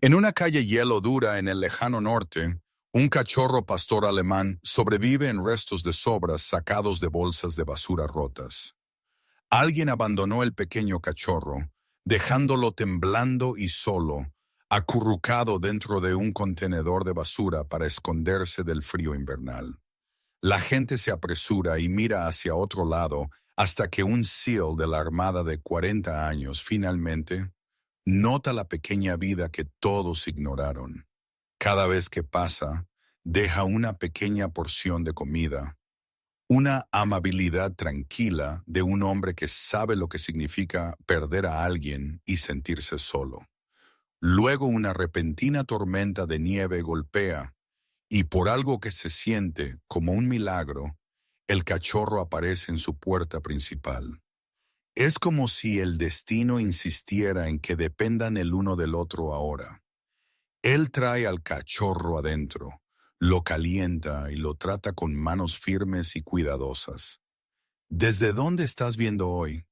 En una calle hielo dura en el lejano norte, un cachorro pastor alemán sobrevive en restos de sobras sacados de bolsas de basura rotas. Alguien abandonó el pequeño cachorro, dejándolo temblando y solo, acurrucado dentro de un contenedor de basura para esconderse del frío invernal. La gente se apresura y mira hacia otro lado hasta que un SEAL de la Armada de 40 años finalmente nota la pequeña vida que todos ignoraron. Cada vez que pasa, deja una pequeña porción de comida, una amabilidad tranquila de un hombre que sabe lo que significa perder a alguien y sentirse solo. Luego una repentina tormenta de nieve golpea y por algo que se siente como un milagro, el cachorro aparece en su puerta principal. Es como si el destino insistiera en que dependan el uno del otro ahora. Él trae al cachorro adentro, lo calienta y lo trata con manos firmes y cuidadosas. ¿Desde dónde estás viendo hoy?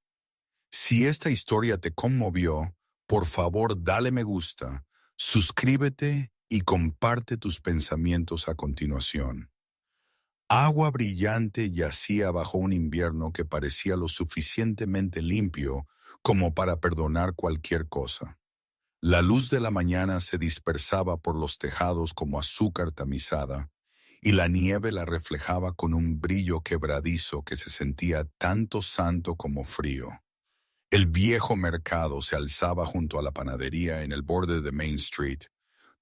Si esta historia te conmovió, por favor dale me gusta, suscríbete y comparte tus pensamientos a continuación. Agua brillante yacía bajo un invierno que parecía lo suficientemente limpio como para perdonar cualquier cosa. La luz de la mañana se dispersaba por los tejados como azúcar tamizada, y la nieve la reflejaba con un brillo quebradizo que se sentía tanto santo como frío. El viejo mercado se alzaba junto a la panadería en el borde de Main Street,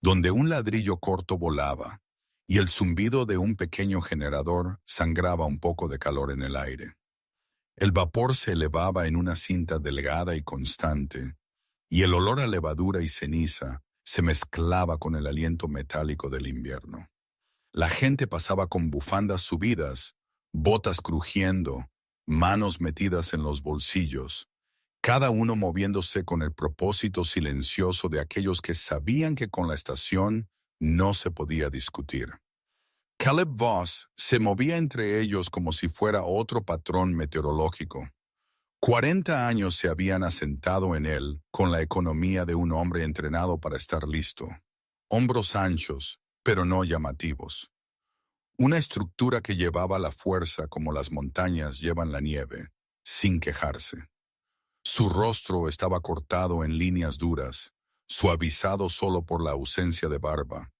donde un ladrillo corto volaba, y el zumbido de un pequeño generador sangraba un poco de calor en el aire. El vapor se elevaba en una cinta delgada y constante, y el olor a levadura y ceniza se mezclaba con el aliento metálico del invierno. La gente pasaba con bufandas subidas, botas crujiendo, manos metidas en los bolsillos, cada uno moviéndose con el propósito silencioso de aquellos que sabían que con la estación no se podía discutir. Caleb Voss se movía entre ellos como si fuera otro patrón meteorológico. 40 años se habían asentado en él con la economía de un hombre entrenado para estar listo. Hombros anchos, pero no llamativos. Una estructura que llevaba la fuerza como las montañas llevan la nieve, sin quejarse. Su rostro estaba cortado en líneas duras, suavizado solo por la ausencia de barba,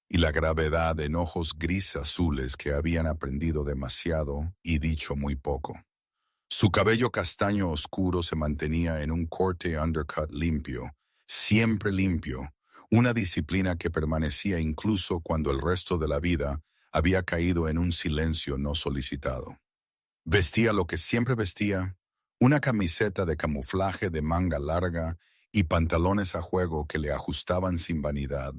y la gravedad en ojos gris azules que habían aprendido demasiado y dicho muy poco. Su cabello castaño oscuro se mantenía en un corte undercut limpio, siempre limpio, una disciplina que permanecía incluso cuando el resto de la vida había caído en un silencio no solicitado. Vestía lo que siempre vestía, una camiseta de camuflaje de manga larga y pantalones a juego que le ajustaban sin vanidad,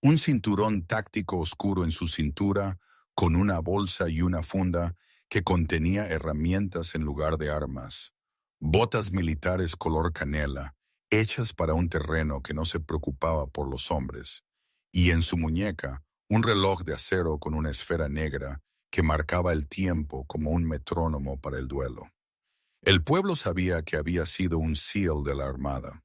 un cinturón táctico oscuro en su cintura con una bolsa y una funda que contenía herramientas en lugar de armas, botas militares color canela, hechas para un terreno que no se preocupaba por los hombres, y en su muñeca un reloj de acero con una esfera negra que marcaba el tiempo como un metrónomo para el duelo. El pueblo sabía que había sido un SEAL de la Armada.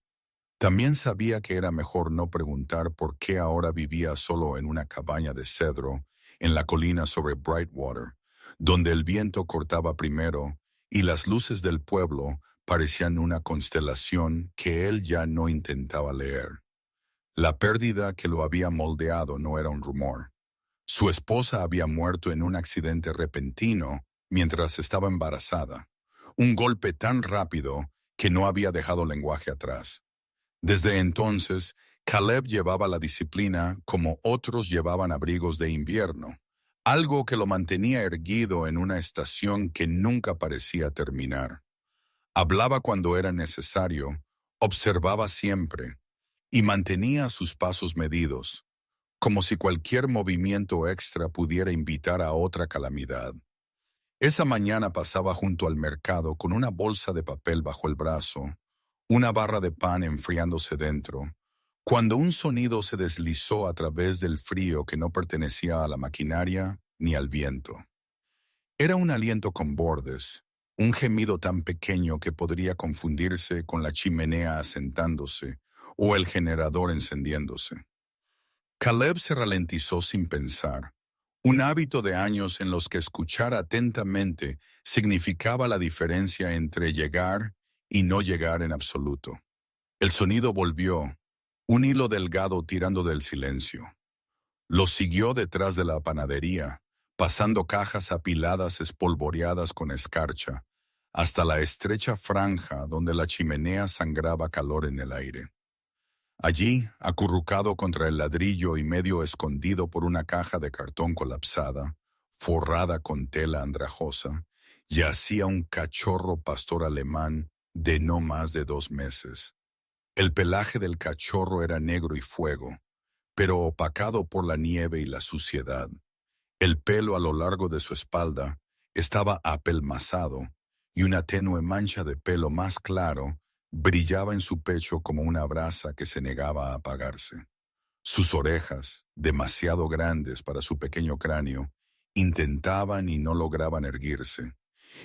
También sabía que era mejor no preguntar por qué ahora vivía solo en una cabaña de cedro en la colina sobre Brightwater, donde el viento cortaba primero y las luces del pueblo parecían una constelación que él ya no intentaba leer. La pérdida que lo había moldeado no era un rumor. Su esposa había muerto en un accidente repentino mientras estaba embarazada, un golpe tan rápido que no había dejado lenguaje atrás. Desde entonces, Caleb llevaba la disciplina como otros llevaban abrigos de invierno, algo que lo mantenía erguido en una estación que nunca parecía terminar. Hablaba cuando era necesario, observaba siempre y mantenía sus pasos medidos, como si cualquier movimiento extra pudiera invitar a otra calamidad. Esa mañana pasaba junto al mercado con una bolsa de papel bajo el brazo, una barra de pan enfriándose dentro, cuando un sonido se deslizó a través del frío que no pertenecía a la maquinaria ni al viento. Era un aliento con bordes, un gemido tan pequeño que podría confundirse con la chimenea asentándose, o el generador encendiéndose. Caleb se ralentizó sin pensar. Un hábito de años en los que escuchar atentamente significaba la diferencia entre llegar y no llegar en absoluto. El sonido volvió, un hilo delgado tirando del silencio. Lo siguió detrás de la panadería, pasando cajas apiladas espolvoreadas con escarcha, hasta la estrecha franja donde la chimenea sangraba calor en el aire. Allí, acurrucado contra el ladrillo y medio escondido por una caja de cartón colapsada, forrada con tela andrajosa, yacía un cachorro pastor alemán de no más de 2 meses. El pelaje del cachorro era negro y fuego, pero opacado por la nieve y la suciedad. El pelo a lo largo de su espalda estaba apelmazado y una tenue mancha de pelo más claro brillaba en su pecho como una brasa que se negaba a apagarse. Sus orejas, demasiado grandes para su pequeño cráneo, intentaban y no lograban erguirse,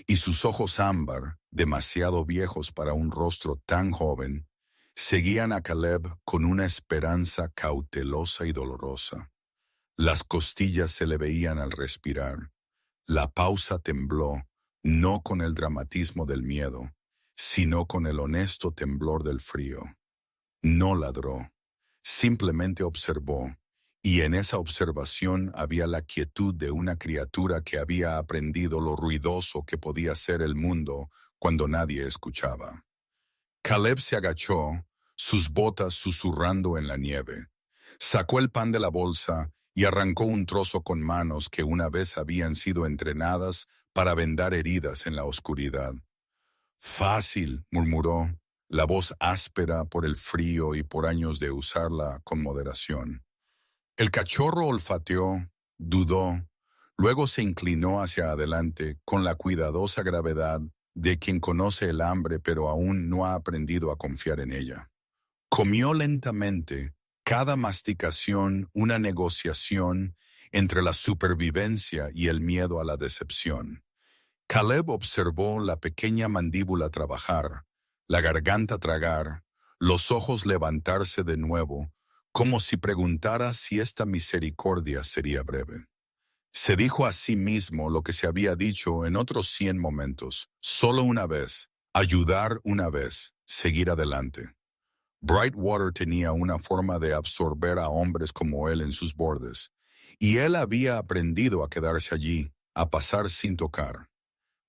y sus ojos ámbar, demasiado viejos para un rostro tan joven, seguían a Caleb con una esperanza cautelosa y dolorosa. Las costillas se le veían al respirar. La pausa tembló, no con el dramatismo del miedo, sino con el honesto temblor del frío. No ladró, simplemente observó, y en esa observación había la quietud de una criatura que había aprendido lo ruidoso que podía ser el mundo cuando nadie escuchaba. Caleb se agachó, sus botas susurrando en la nieve. Sacó el pan de la bolsa y arrancó un trozo con manos que una vez habían sido entrenadas para vendar heridas en la oscuridad. Fácil, murmuró, la voz áspera por el frío y por años de usarla con moderación. El cachorro olfateó, dudó, luego se inclinó hacia adelante con la cuidadosa gravedad de quien conoce el hambre pero aún no ha aprendido a confiar en ella. Comió lentamente, cada masticación una negociación entre la supervivencia y el miedo a la decepción. Caleb observó la pequeña mandíbula trabajar, la garganta tragar, los ojos levantarse de nuevo, como si preguntara si esta misericordia sería breve. Se dijo a sí mismo lo que se había dicho en otros 100 momentos, solo una vez, ayudar una vez, seguir adelante. Brightwater tenía una forma de absorber a hombres como él en sus bordes, y él había aprendido a quedarse allí, a pasar sin tocar.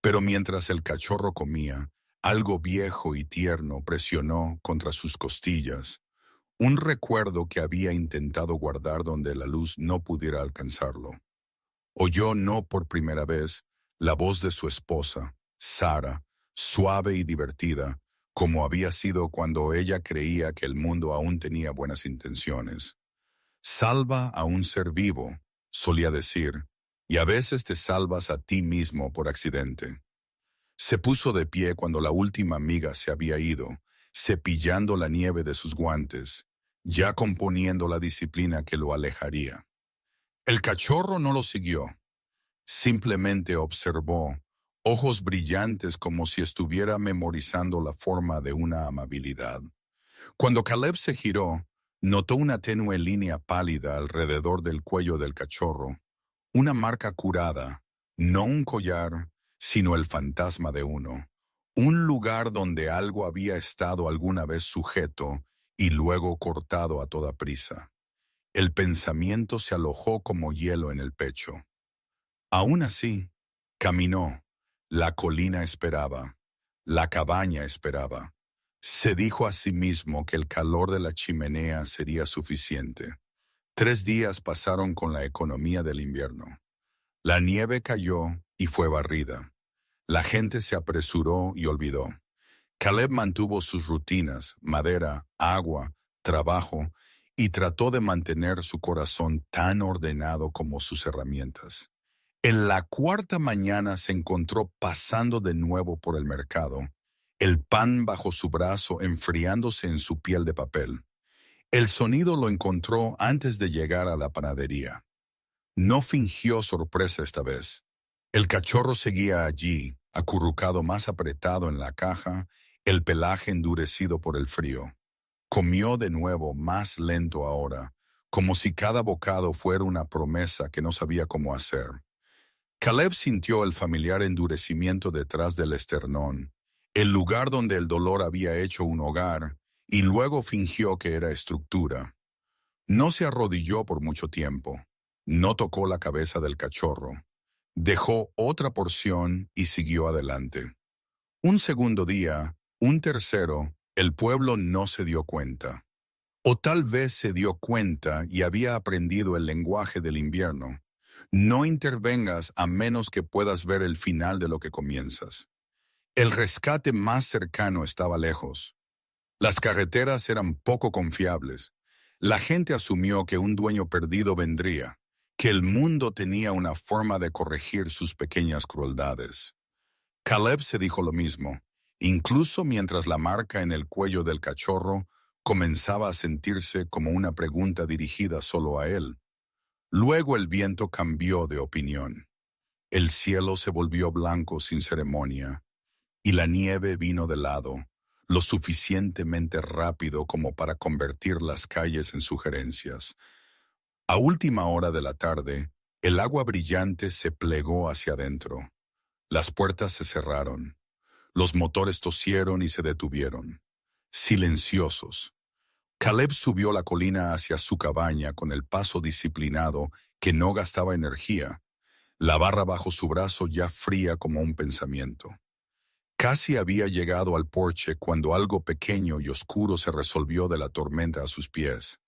Pero mientras el cachorro comía, algo viejo y tierno presionó contra sus costillas, un recuerdo que había intentado guardar donde la luz no pudiera alcanzarlo. Oyó no por primera vez la voz de su esposa, Sara, suave y divertida, como había sido cuando ella creía que el mundo aún tenía buenas intenciones. Salva a un ser vivo, solía decir, y a veces te salvas a ti mismo por accidente. Se puso de pie cuando la última amiga se había ido, cepillando la nieve de sus guantes, ya componiendo la disciplina que lo alejaría. El cachorro no lo siguió, simplemente observó, ojos brillantes como si estuviera memorizando la forma de una amabilidad. Cuando Caleb se giró, notó una tenue línea pálida alrededor del cuello del cachorro, una marca curada, no un collar, sino el fantasma de uno, un lugar donde algo había estado alguna vez sujeto y luego cortado a toda prisa. El pensamiento se alojó como hielo en el pecho. Aún así, caminó. La colina esperaba. La cabaña esperaba. Se dijo a sí mismo que el calor de la chimenea sería suficiente. 3 días pasaron con la economía del invierno. La nieve cayó y fue barrida. La gente se apresuró y olvidó. Caleb mantuvo sus rutinas, madera, agua, trabajo, y trató de mantener su corazón tan ordenado como sus herramientas. En la 4ª mañana se encontró pasando de nuevo por el mercado, el pan bajo su brazo enfriándose en su piel de papel. El sonido lo encontró antes de llegar a la panadería. No fingió sorpresa esta vez. El cachorro seguía allí, acurrucado más apretado en la caja, el pelaje endurecido por el frío. Comió de nuevo, más lento ahora, como si cada bocado fuera una promesa que no sabía cómo hacer. Caleb sintió el familiar endurecimiento detrás del esternón, el lugar donde el dolor había hecho un hogar, y luego fingió que era estructura. No se arrodilló por mucho tiempo. No tocó la cabeza del cachorro. Dejó otra porción y siguió adelante. Un segundo día, un tercero, el pueblo no se dio cuenta. O tal vez se dio cuenta y había aprendido el lenguaje del invierno. No intervengas a menos que puedas ver el final de lo que comienzas. El rescate más cercano estaba lejos. Las carreteras eran poco confiables. La gente asumió que un dueño perdido vendría, que el mundo tenía una forma de corregir sus pequeñas crueldades. Caleb se dijo lo mismo, incluso mientras la marca en el cuello del cachorro comenzaba a sentirse como una pregunta dirigida solo a él. Luego el viento cambió de opinión. El cielo se volvió blanco sin ceremonia, y la nieve vino de lado, lo suficientemente rápido como para convertir las calles en sugerencias. A última hora de la tarde, el agua brillante se plegó hacia adentro. Las puertas se cerraron. Los motores tosieron y se detuvieron. Silenciosos. Caleb subió la colina hacia su cabaña con el paso disciplinado que no gastaba energía, la barra bajo su brazo ya fría como un pensamiento. Casi había llegado al porche cuando algo pequeño y oscuro se resolvió de la tormenta a sus pies.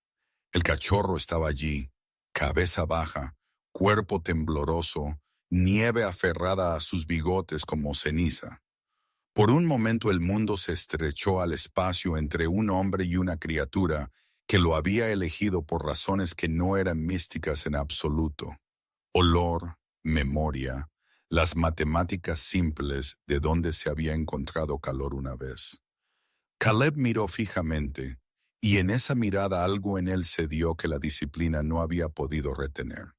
El cachorro estaba allí, cabeza baja, cuerpo tembloroso, nieve aferrada a sus bigotes como ceniza. Por un momento el mundo se estrechó al espacio entre un hombre y una criatura que lo había elegido por razones que no eran místicas en absoluto. Olor, memoria, las matemáticas simples de donde se había encontrado calor una vez. Caleb miró fijamente, y en esa mirada algo en él cedió que la disciplina no había podido retener.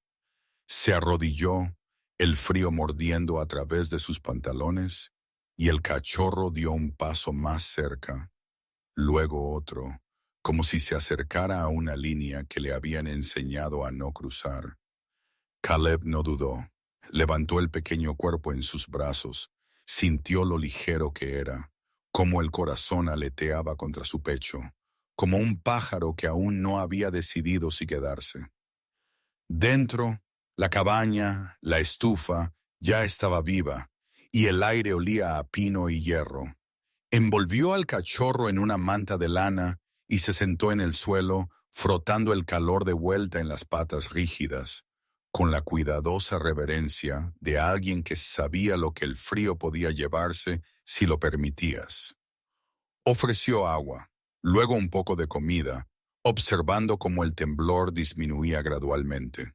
Se arrodilló, el frío mordiendo a través de sus pantalones, y el cachorro dio un paso más cerca, luego otro, como si se acercara a una línea que le habían enseñado a no cruzar. Caleb no dudó. Levantó el pequeño cuerpo en sus brazos, sintió lo ligero que era, como el corazón aleteaba contra su pecho, como un pájaro que aún no había decidido si quedarse. Dentro, la cabaña, la estufa, ya estaba viva, y el aire olía a pino y hierro. Envolvió al cachorro en una manta de lana y se sentó en el suelo, frotando el calor de vuelta en las patas rígidas, con la cuidadosa reverencia de alguien que sabía lo que el frío podía llevarse si lo permitías. Ofreció agua, luego un poco de comida, observando cómo el temblor disminuía gradualmente.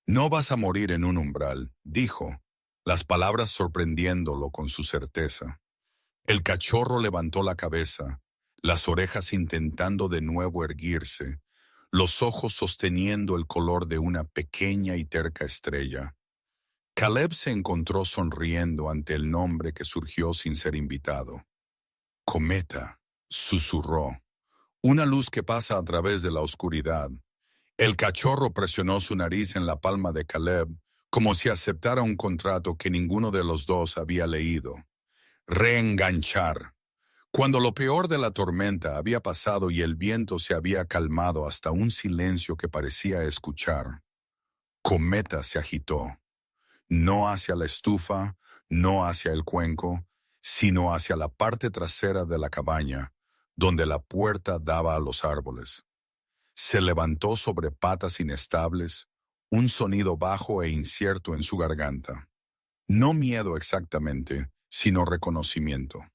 «No vas a morir en un umbral», dijo, las palabras sorprendiéndolo con su certeza. El cachorro levantó la cabeza, las orejas intentando de nuevo erguirse, los ojos sosteniendo el color de una pequeña y terca estrella. Caleb se encontró sonriendo ante el nombre que surgió sin ser invitado. «Cometa», susurró, «una luz que pasa a través de la oscuridad». El cachorro presionó su nariz en la palma de Caleb, como si aceptara un contrato que ninguno de los dos había leído. Reenganchar. Cuando lo peor de la tormenta había pasado y el viento se había calmado hasta un silencio que parecía escuchar, Cometa se agitó, no hacia la estufa, no hacia el cuenco, sino hacia la parte trasera de la cabaña, donde la puerta daba a los árboles. Se levantó sobre patas inestables, un sonido bajo e incierto en su garganta. No miedo exactamente, sino reconocimiento.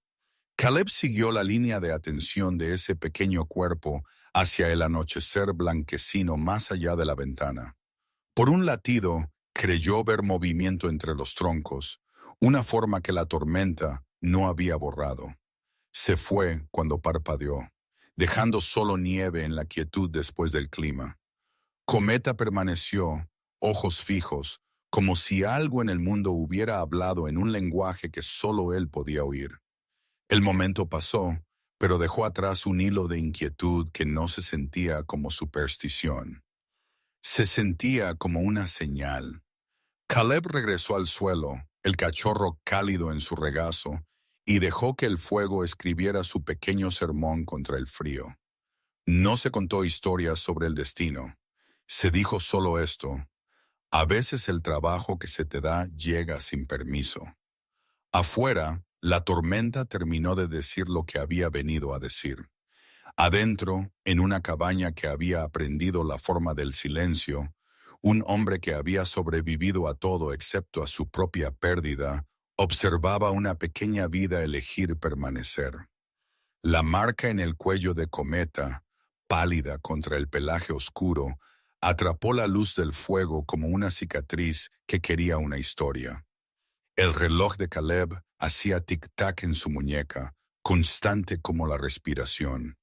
Caleb siguió la línea de atención de ese pequeño cuerpo hacia el anochecer blanquecino más allá de la ventana. Por un latido, creyó ver movimiento entre los troncos, una forma que la tormenta no había borrado. Se fue cuando parpadeó, dejando solo nieve en la quietud después del clima. Cometa permaneció, ojos fijos, como si algo en el mundo hubiera hablado en un lenguaje que solo él podía oír. El momento pasó, pero dejó atrás un hilo de inquietud que no se sentía como superstición. Se sentía como una señal. Caleb regresó al suelo, el cachorro cálido en su regazo, y dejó que el fuego escribiera su pequeño sermón contra el frío. No se contó historias sobre el destino. Se dijo solo esto: a veces el trabajo que se te da llega sin permiso. Afuera, la tormenta terminó de decir lo que había venido a decir. Adentro, en una cabaña que había aprendido la forma del silencio, un hombre que había sobrevivido a todo excepto a su propia pérdida, observaba una pequeña vida elegir permanecer. La marca en el cuello de Cometa, pálida contra el pelaje oscuro, atrapó la luz del fuego como una cicatriz que quería una historia. El reloj de Caleb hacía tic-tac en su muñeca, constante como la respiración.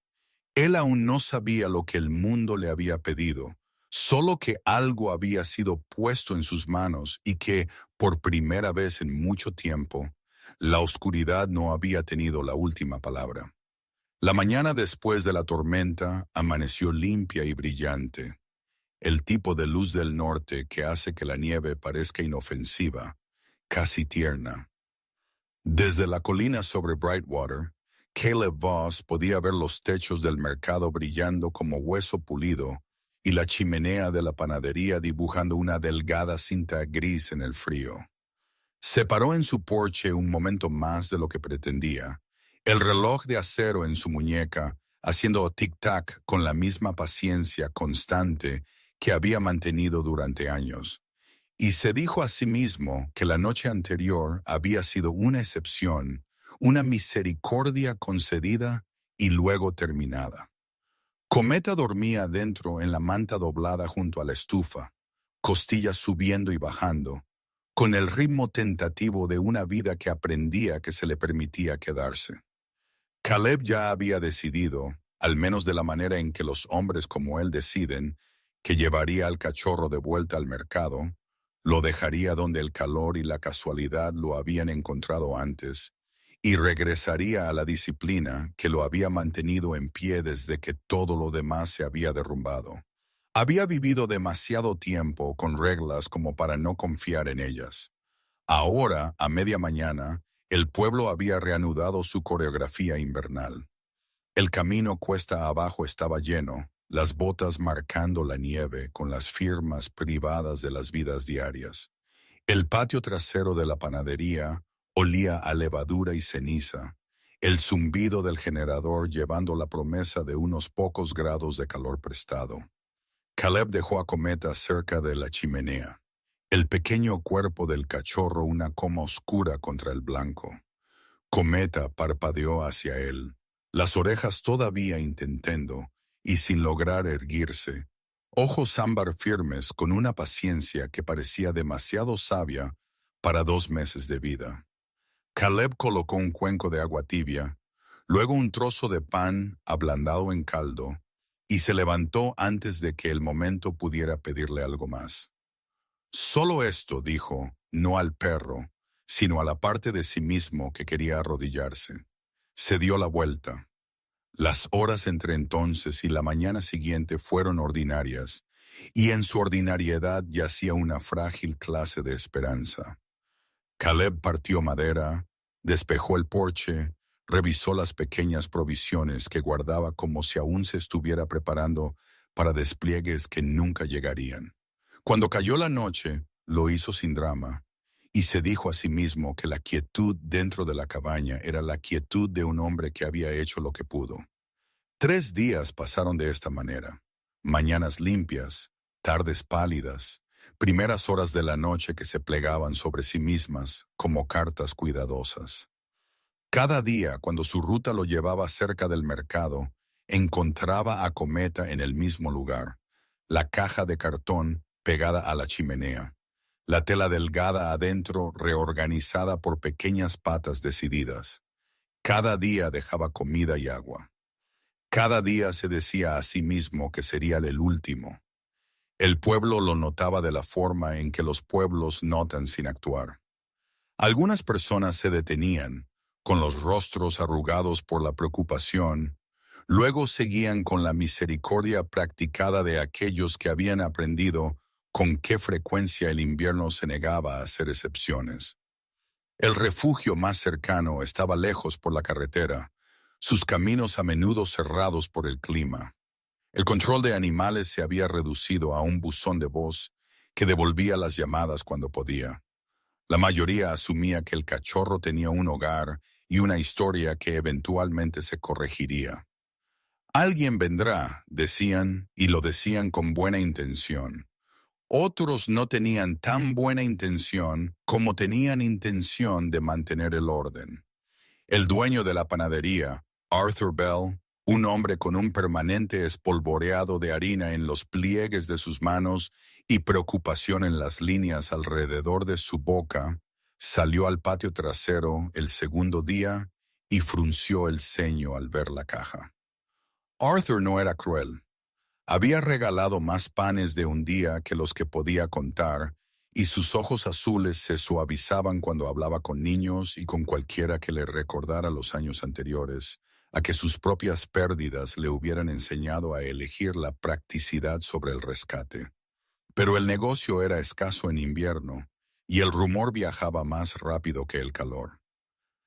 Él aún no sabía lo que el mundo le había pedido, solo que algo había sido puesto en sus manos y que, por primera vez en mucho tiempo, la oscuridad no había tenido la última palabra. La mañana después de la tormenta amaneció limpia y brillante, el tipo de luz del norte que hace que la nieve parezca inofensiva, casi tierna. Desde la colina sobre Brightwater, Caleb Voss podía ver los techos del mercado brillando como hueso pulido y la chimenea de la panadería dibujando una delgada cinta gris en el frío. Se paró en su porche un momento más de lo que pretendía, el reloj de acero en su muñeca, haciendo tic-tac con la misma paciencia constante que había mantenido durante años. Y se dijo a sí mismo que la noche anterior había sido una excepción, una misericordia concedida y luego terminada. Cometa dormía dentro en la manta doblada junto a la estufa, costillas subiendo y bajando, con el ritmo tentativo de una vida que aprendía que se le permitía quedarse. Caleb ya había decidido, al menos de la manera en que los hombres como él deciden, que llevaría al cachorro de vuelta al mercado, lo dejaría donde el calor y la casualidad lo habían encontrado antes, y regresaría a la disciplina que lo había mantenido en pie desde que todo lo demás se había derrumbado. Había vivido demasiado tiempo con reglas como para no confiar en ellas. Ahora, a media mañana, el pueblo había reanudado su coreografía invernal. El camino cuesta abajo estaba lleno, las botas marcando la nieve con las firmas privadas de las vidas diarias. El patio trasero de la panadería olía a levadura y ceniza, el zumbido del generador llevando la promesa de unos pocos grados de calor prestado. Caleb dejó a Cometa cerca de la chimenea. El pequeño cuerpo del cachorro una coma oscura contra el blanco. Cometa parpadeó hacia él, las orejas todavía intentando, y sin lograr erguirse, ojos ámbar firmes con una paciencia que parecía demasiado sabia para 2 meses de vida. Caleb colocó un cuenco de agua tibia, luego un trozo de pan ablandado en caldo, y se levantó antes de que el momento pudiera pedirle algo más. Solo esto, dijo, no al perro, sino a la parte de sí mismo que quería arrodillarse. Se dio la vuelta. Las horas entre entonces y la mañana siguiente fueron ordinarias, y en su ordinariedad yacía una frágil clase de esperanza. Caleb partió madera, despejó el porche, revisó las pequeñas provisiones que guardaba como si aún se estuviera preparando para despliegues que nunca llegarían. Cuando cayó la noche, lo hizo sin drama, y se dijo a sí mismo que la quietud dentro de la cabaña era la quietud de un hombre que había hecho lo que pudo. 3 días pasaron de esta manera: mañanas limpias, tardes pálidas, primeras horas de la noche que se plegaban sobre sí mismas como cartas cuidadosas. Cada día, cuando su ruta lo llevaba cerca del mercado, encontraba a Cometa en el mismo lugar, la caja de cartón pegada a la chimenea, la tela delgada adentro reorganizada por pequeñas patas decididas. Cada día dejaba comida y agua. Cada día se decía a sí mismo que sería el último. El pueblo lo notaba de la forma en que los pueblos notan sin actuar. Algunas personas se detenían, con los rostros arrugados por la preocupación. Luego seguían con la misericordia practicada de aquellos que habían aprendido con qué frecuencia el invierno se negaba a hacer excepciones. El refugio más cercano estaba lejos por la carretera, sus caminos a menudo cerrados por el clima. El control de animales se había reducido a un buzón de voz que devolvía las llamadas cuando podía. La mayoría asumía que el cachorro tenía un hogar y una historia que eventualmente se corregiría. Alguien vendrá, decían, y lo decían con buena intención. Otros no tenían tan buena intención como tenían intención de mantener el orden. El dueño de la panadería, Arthur Bell, un hombre con un permanente espolvoreado de harina en los pliegues de sus manos y preocupación en las líneas alrededor de su boca, salió al patio trasero el segundo día y frunció el ceño al ver la caja. Arthur no era cruel. Había regalado más panes de un día que los que podía contar, y sus ojos azules se suavizaban cuando hablaba con niños y con cualquiera que le recordara los años anteriores, a que sus propias pérdidas le hubieran enseñado a elegir la practicidad sobre el rescate. Pero el negocio era escaso en invierno, y el rumor viajaba más rápido que el calor.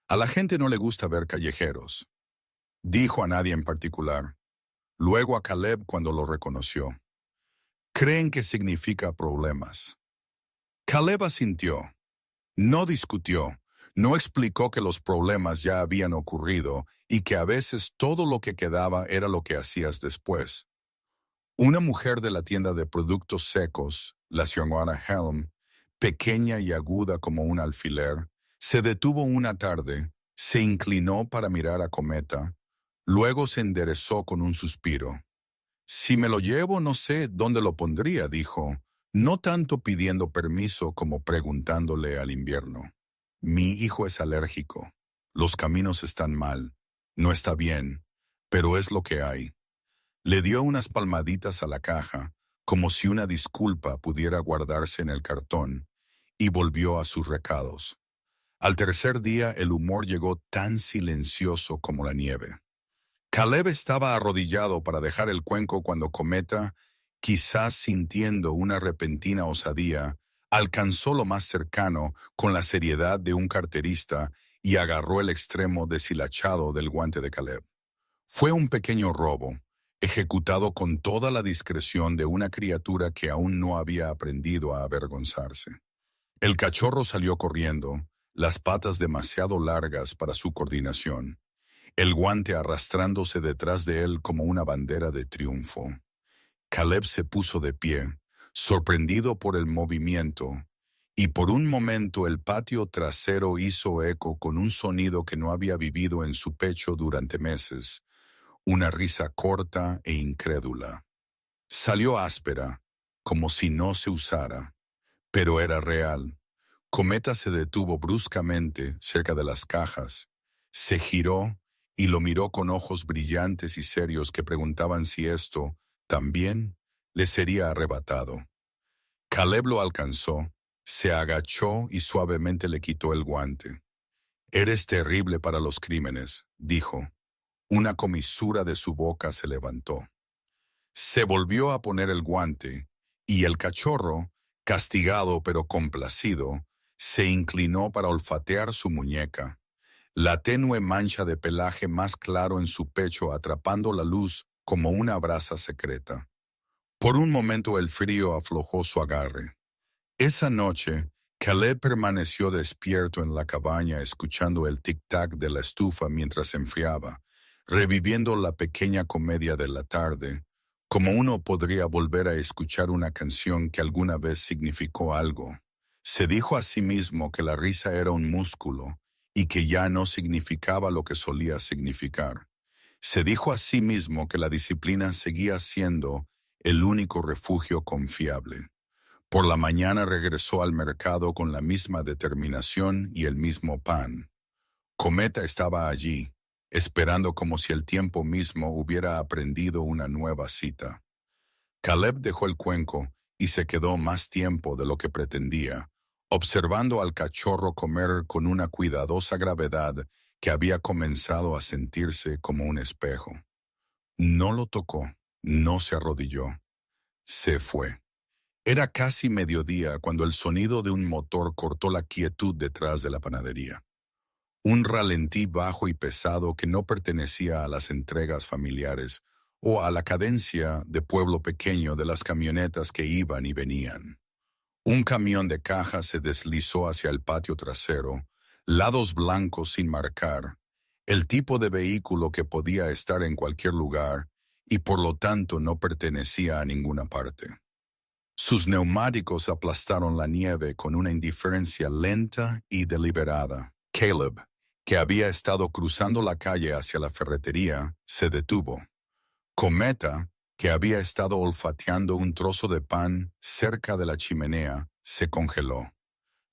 A la gente no le gusta ver callejeros, dijo a nadie en particular. Luego a Caleb cuando lo reconoció. Creen que significa problemas. Caleb asintió. No discutió. No explicó que los problemas ya habían ocurrido y que a veces todo lo que quedaba era lo que hacías después. Una mujer de la tienda de productos secos, la señora Helm, pequeña y aguda como un alfiler, se detuvo una tarde, se inclinó para mirar a Cometa, luego se enderezó con un suspiro. Si me lo llevo no sé dónde lo pondría, dijo, no tanto pidiendo permiso como preguntándole al invierno. Mi hijo es alérgico. Los caminos están mal. No está bien, pero es lo que hay. Le dio unas palmaditas a la caja, como si una disculpa pudiera guardarse en el cartón, y volvió a sus recados. Al tercer día el humor llegó tan silencioso como la nieve. Caleb estaba arrodillado para dejar el cuenco cuando Cometa, quizás sintiendo una repentina osadía, alcanzó lo más cercano con la seriedad de un carterista y agarró el extremo deshilachado del guante de Caleb. Fue un pequeño robo, ejecutado con toda la discreción de una criatura que aún no había aprendido a avergonzarse. El cachorro salió corriendo, las patas demasiado largas para su coordinación, el guante arrastrándose detrás de él como una bandera de triunfo. Caleb se puso de pie, sorprendido por el movimiento, y por un momento el patio trasero hizo eco con un sonido que no había vivido en su pecho durante meses, una risa corta e incrédula. Salió áspera, como si no se usara, pero era real. Cometa se detuvo bruscamente cerca de las cajas, se giró y lo miró con ojos brillantes y serios que preguntaban si esto, también, le sería arrebatado. Caleb lo alcanzó, se agachó y suavemente le quitó el guante. «Eres terrible para los crímenes», dijo. Una comisura de su boca se levantó. Se volvió a poner el guante, y el cachorro, castigado pero complacido, se inclinó para olfatear su muñeca, la tenue mancha de pelaje más claro en su pecho atrapando la luz como una brasa secreta. Por un momento el frío aflojó su agarre. Esa noche, Caleb permaneció despierto en la cabaña escuchando el tic-tac de la estufa mientras se enfriaba, reviviendo la pequeña comedia de la tarde, como uno podría volver a escuchar una canción que alguna vez significó algo. Se dijo a sí mismo que la risa era un músculo y que ya no significaba lo que solía significar. Se dijo a sí mismo que la disciplina seguía siendo el único refugio confiable. Por la mañana regresó al mercado con la misma determinación y el mismo pan. Cometa estaba allí, esperando como si el tiempo mismo hubiera aprendido una nueva cita. Caleb dejó el cuenco y se quedó más tiempo de lo que pretendía, observando al cachorro comer con una cuidadosa gravedad que había comenzado a sentirse como un espejo. No lo tocó, no se arrodilló, se fue. Era casi mediodía cuando el sonido de un motor cortó la quietud detrás de la panadería. Un ralentí bajo y pesado que no pertenecía a las entregas familiares o a la cadencia de pueblo pequeño de las camionetas que iban y venían. Un camión de caja se deslizó hacia el patio trasero, lados blancos sin marcar, el tipo de vehículo que podía estar en cualquier lugar y por lo tanto no pertenecía a ninguna parte. Sus neumáticos aplastaron la nieve con una indiferencia lenta y deliberada. Caleb, que había estado cruzando la calle hacia la ferretería, se detuvo. Cometa, que había estado olfateando un trozo de pan cerca de la chimenea, se congeló.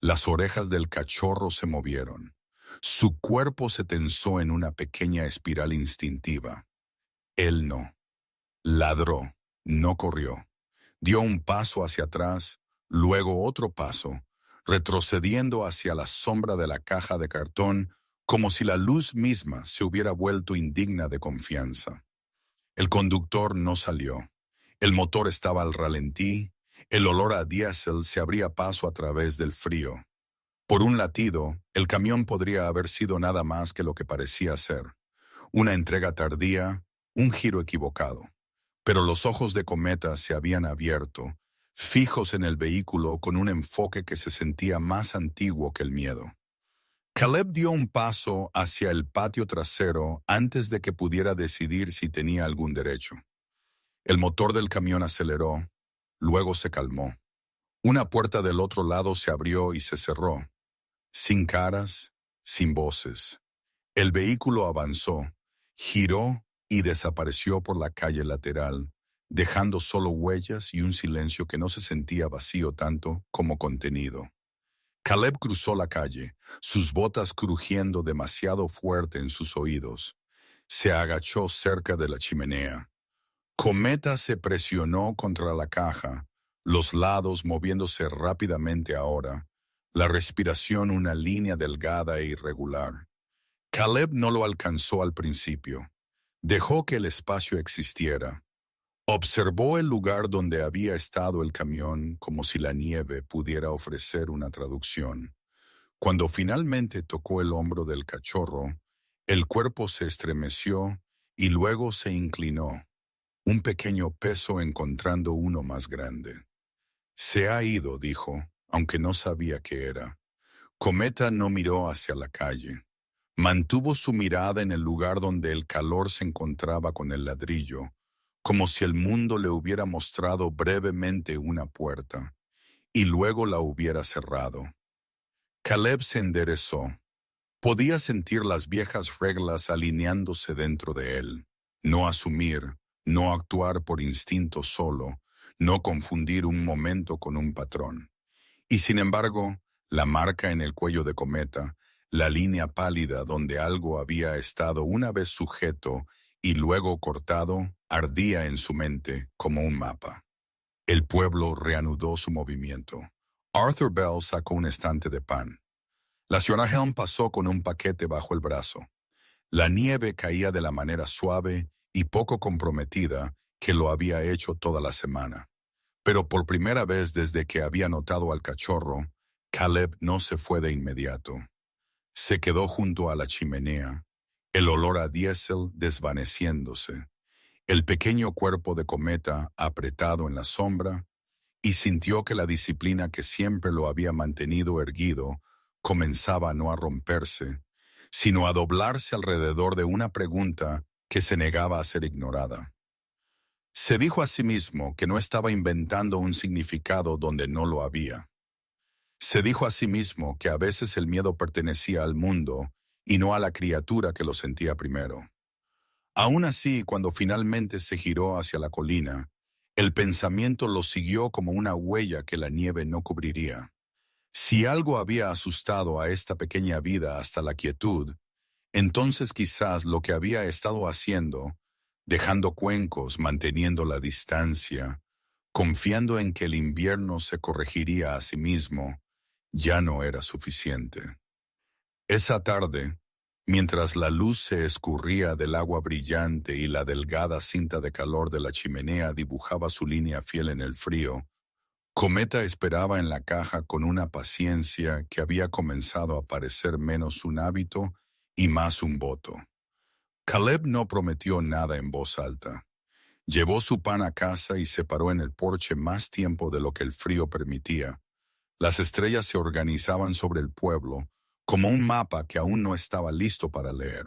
Las orejas del cachorro se movieron. Su cuerpo se tensó en una pequeña espiral instintiva. Él no. Ladró, no corrió. Dio un paso hacia atrás, luego otro paso, retrocediendo hacia la sombra de la caja de cartón como si la luz misma se hubiera vuelto indigna de confianza. El conductor no salió. El motor estaba al ralentí, el olor a diésel se abría paso a través del frío. Por un latido, el camión podría haber sido nada más que lo que parecía ser, una entrega tardía, un giro equivocado. Pero los ojos de Cometa se habían abierto, fijos en el vehículo con un enfoque que se sentía más antiguo que el miedo. Caleb dio un paso hacia el patio trasero antes de que pudiera decidir si tenía algún derecho. El motor del camión aceleró, luego se calmó. Una puerta del otro lado se abrió y se cerró, sin caras, sin voces. El vehículo avanzó, giró y desapareció por la calle lateral, dejando solo huellas y un silencio que no se sentía vacío tanto como contenido. Caleb cruzó la calle, sus botas crujiendo demasiado fuerte en sus oídos. Se agachó cerca de la chimenea. Cometa se presionó contra la caja, los lados moviéndose rápidamente ahora, la respiración una línea delgada e irregular. Caleb no lo alcanzó al principio. Dejó que el espacio existiera. Observó el lugar donde había estado el camión como si la nieve pudiera ofrecer una traducción. Cuando finalmente tocó el hombro del cachorro, el cuerpo se estremeció y luego se inclinó, un pequeño peso encontrando uno más grande. Se ha ido, dijo, aunque no sabía qué era. Cometa no miró hacia la calle. Mantuvo su mirada en el lugar donde el calor se encontraba con el ladrillo, como si el mundo le hubiera mostrado brevemente una puerta, y luego la hubiera cerrado. Caleb se enderezó. Podía sentir las viejas reglas alineándose dentro de él. No asumir, no actuar por instinto solo, no confundir un momento con un patrón. Y sin embargo, la marca en el cuello de Cometa, la línea pálida donde algo había estado una vez sujeto y luego cortado, ardía en su mente como un mapa. El pueblo reanudó su movimiento. Arthur Bell sacó un estante de pan. La señora Helm pasó con un paquete bajo el brazo. La nieve caía de la manera suave y poco comprometida que lo había hecho toda la semana. Pero por primera vez desde que había notado al cachorro, Caleb no se fue de inmediato. Se quedó junto a la chimenea, el olor a diésel desvaneciéndose, el pequeño cuerpo de Cometa apretado en la sombra, y sintió que la disciplina que siempre lo había mantenido erguido comenzaba no a romperse, sino a doblarse alrededor de una pregunta que se negaba a ser ignorada. Se dijo a sí mismo que no estaba inventando un significado donde no lo había. Se dijo a sí mismo que a veces el miedo pertenecía al mundo y no a la criatura que lo sentía primero. Aún así, cuando finalmente se giró hacia la colina, el pensamiento lo siguió como una huella que la nieve no cubriría. Si algo había asustado a esta pequeña vida hasta la quietud, entonces quizás lo que había estado haciendo, dejando cuencos, manteniendo la distancia, confiando en que el invierno se corregiría a sí mismo, ya no era suficiente. Esa tarde, Mientras la luz se escurría del agua brillante y la delgada cinta de calor de la chimenea dibujaba su línea fiel en el frío, Cometa esperaba en la caja con una paciencia que había comenzado a parecer menos un hábito y más un voto. Caleb no prometió nada en voz alta. Llevó su pan a casa y se paró en el porche más tiempo de lo que el frío permitía. Las estrellas se organizaban sobre el pueblo, como un mapa que aún no estaba listo para leer.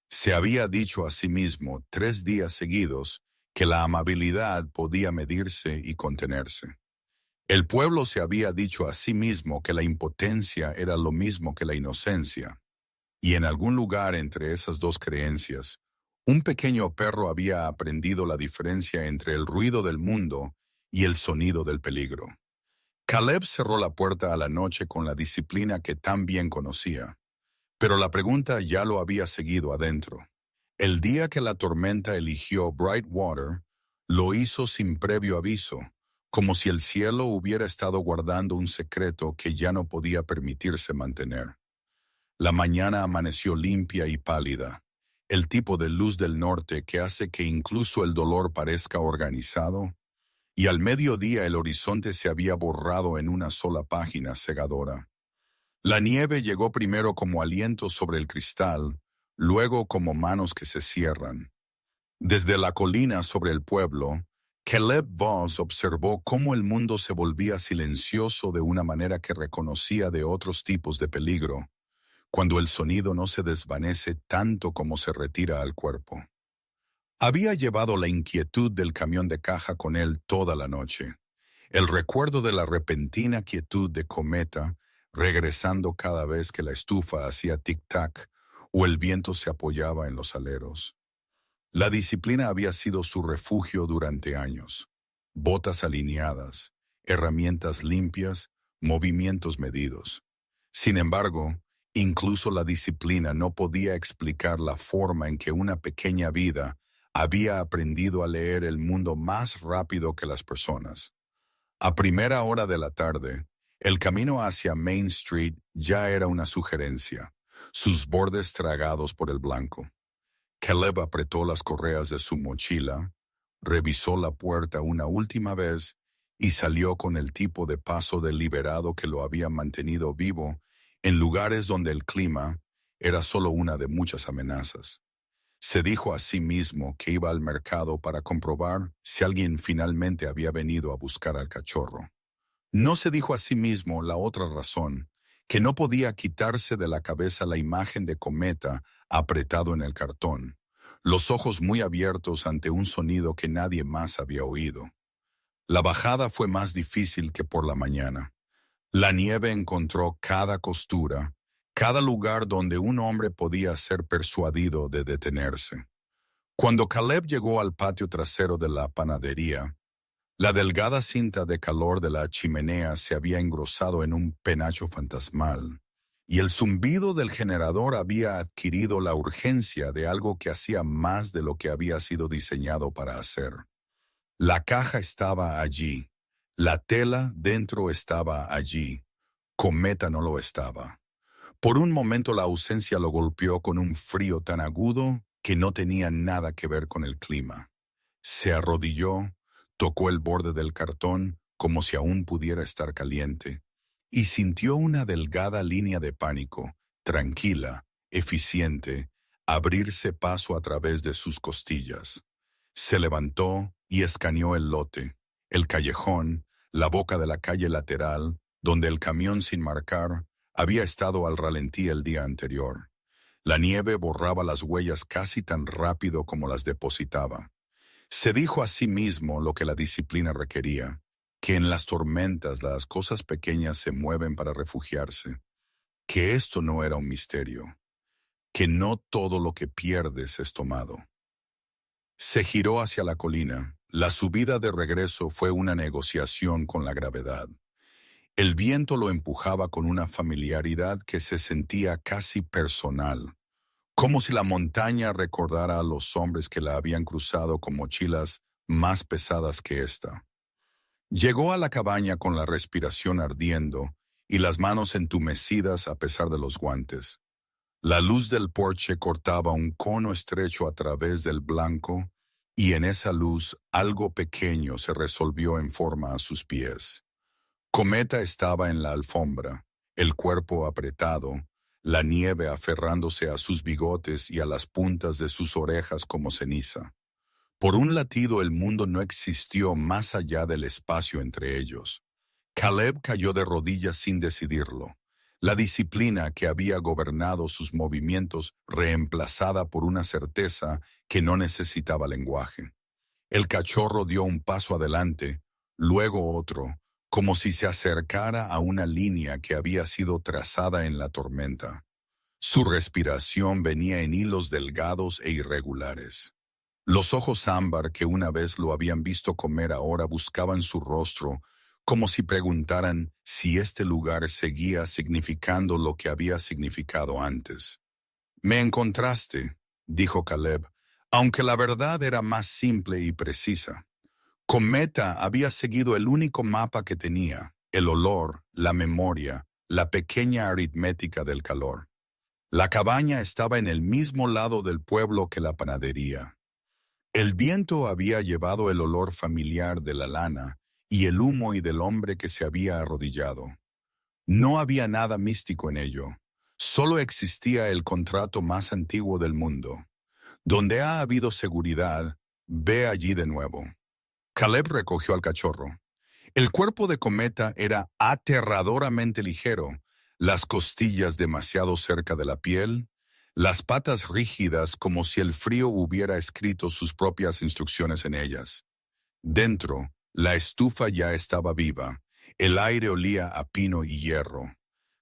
Se había dicho a sí mismo 3 días seguidos que la amabilidad podía medirse y contenerse. El pueblo se había dicho a sí mismo que la impotencia era lo mismo que la inocencia, y en algún lugar entre esas dos creencias, un pequeño perro había aprendido la diferencia entre el ruido del mundo y el sonido del peligro. Caleb cerró la puerta a la noche con la disciplina que tan bien conocía, pero la pregunta ya lo había seguido adentro. El día que la tormenta eligió Brightwater, lo hizo sin previo aviso, como si el cielo hubiera estado guardando un secreto que ya no podía permitirse mantener. La mañana amaneció limpia y pálida, el tipo de luz del norte que hace que incluso el dolor parezca organizado, y al mediodía el horizonte se había borrado en una sola página cegadora. La nieve llegó primero como aliento sobre el cristal, luego como manos que se cierran. Desde la colina sobre el pueblo, Caleb Voss observó cómo el mundo se volvía silencioso de una manera que reconocía de otros tipos de peligro, cuando el sonido no se desvanece tanto como se retira al cuerpo. Había llevado la inquietud del camión de caja con él toda la noche, el recuerdo de la repentina quietud de Cometa, regresando cada vez que la estufa hacía tic-tac o el viento se apoyaba en los aleros. La disciplina había sido su refugio durante años. Botas alineadas, herramientas limpias, movimientos medidos. Sin embargo, incluso la disciplina no podía explicar la forma en que una pequeña vida había aprendido a leer el mundo más rápido que las personas. A primera hora de la tarde, el camino hacia Main Street ya era una sugerencia, sus bordes tragados por el blanco. Caleb apretó las correas de su mochila, revisó la puerta una última vez y salió con el tipo de paso deliberado que lo había mantenido vivo en lugares donde el clima era solo una de muchas amenazas. Se dijo a sí mismo que iba al mercado para comprobar si alguien finalmente había venido a buscar al cachorro. No se dijo a sí mismo la otra razón, que no podía quitarse de la cabeza la imagen de Cometa apretado en el cartón, los ojos muy abiertos ante un sonido que nadie más había oído. La bajada fue más difícil que por la mañana. La nieve encontró cada costura, cada lugar donde un hombre podía ser persuadido de detenerse. Cuando Caleb llegó al patio trasero de la panadería, la delgada cinta de calor de la chimenea se había engrosado en un penacho fantasmal, y el zumbido del generador había adquirido la urgencia de algo que hacía más de lo que había sido diseñado para hacer. La caja estaba allí, la tela dentro estaba allí, Cometa no lo estaba. Por un momento la ausencia lo golpeó con un frío tan agudo que no tenía nada que ver con el clima. Se arrodilló, tocó el borde del cartón como si aún pudiera estar caliente, y sintió una delgada línea de pánico, tranquila, eficiente, abrirse paso a través de sus costillas. Se levantó y escaneó el lote, el callejón, la boca de la calle lateral, donde el camión sin marcar había estado al ralentí el día anterior. La nieve borraba las huellas casi tan rápido como las depositaba. Se dijo a sí mismo lo que la disciplina requería, que en las tormentas las cosas pequeñas se mueven para refugiarse, que esto no era un misterio, que no todo lo que pierdes es tomado. Se giró hacia la colina. La subida de regreso fue una negociación con la gravedad. El viento lo empujaba con una familiaridad que se sentía casi personal, como si la montaña recordara a los hombres que la habían cruzado con mochilas más pesadas que esta. Llegó a la cabaña con la respiración ardiendo y las manos entumecidas a pesar de los guantes. La luz del porche cortaba un cono estrecho a través del blanco, y en esa luz algo pequeño se resolvió en forma a sus pies. Cometa estaba en la alfombra, el cuerpo apretado, la nieve aferrándose a sus bigotes y a las puntas de sus orejas como ceniza. Por un latido el mundo no existió más allá del espacio entre ellos. Caleb cayó de rodillas sin decidirlo. La disciplina que había gobernado sus movimientos reemplazada por una certeza que no necesitaba lenguaje. El cachorro dio un paso adelante, luego otro, como si se acercara a una línea que había sido trazada en la tormenta. Su respiración venía en hilos delgados e irregulares. Los ojos ámbar que una vez lo habían visto comer ahora buscaban su rostro, como si preguntaran si este lugar seguía significando lo que había significado antes. «Me encontraste», dijo Caleb, aunque la verdad era más simple y precisa. Cometa había seguido el único mapa que tenía, el olor, la memoria, la pequeña aritmética del calor. La cabaña estaba en el mismo lado del pueblo que la panadería. El viento había llevado el olor familiar de la lana y el humo y del hombre que se había arrodillado. No había nada místico en ello. Solo existía el contrato más antiguo del mundo. Donde ha habido seguridad, ve allí de nuevo. Caleb recogió al cachorro. El cuerpo de Cometa era aterradoramente ligero, las costillas demasiado cerca de la piel, las patas rígidas como si el frío hubiera escrito sus propias instrucciones en ellas. Dentro, la estufa ya estaba viva, el aire olía a pino y hierro.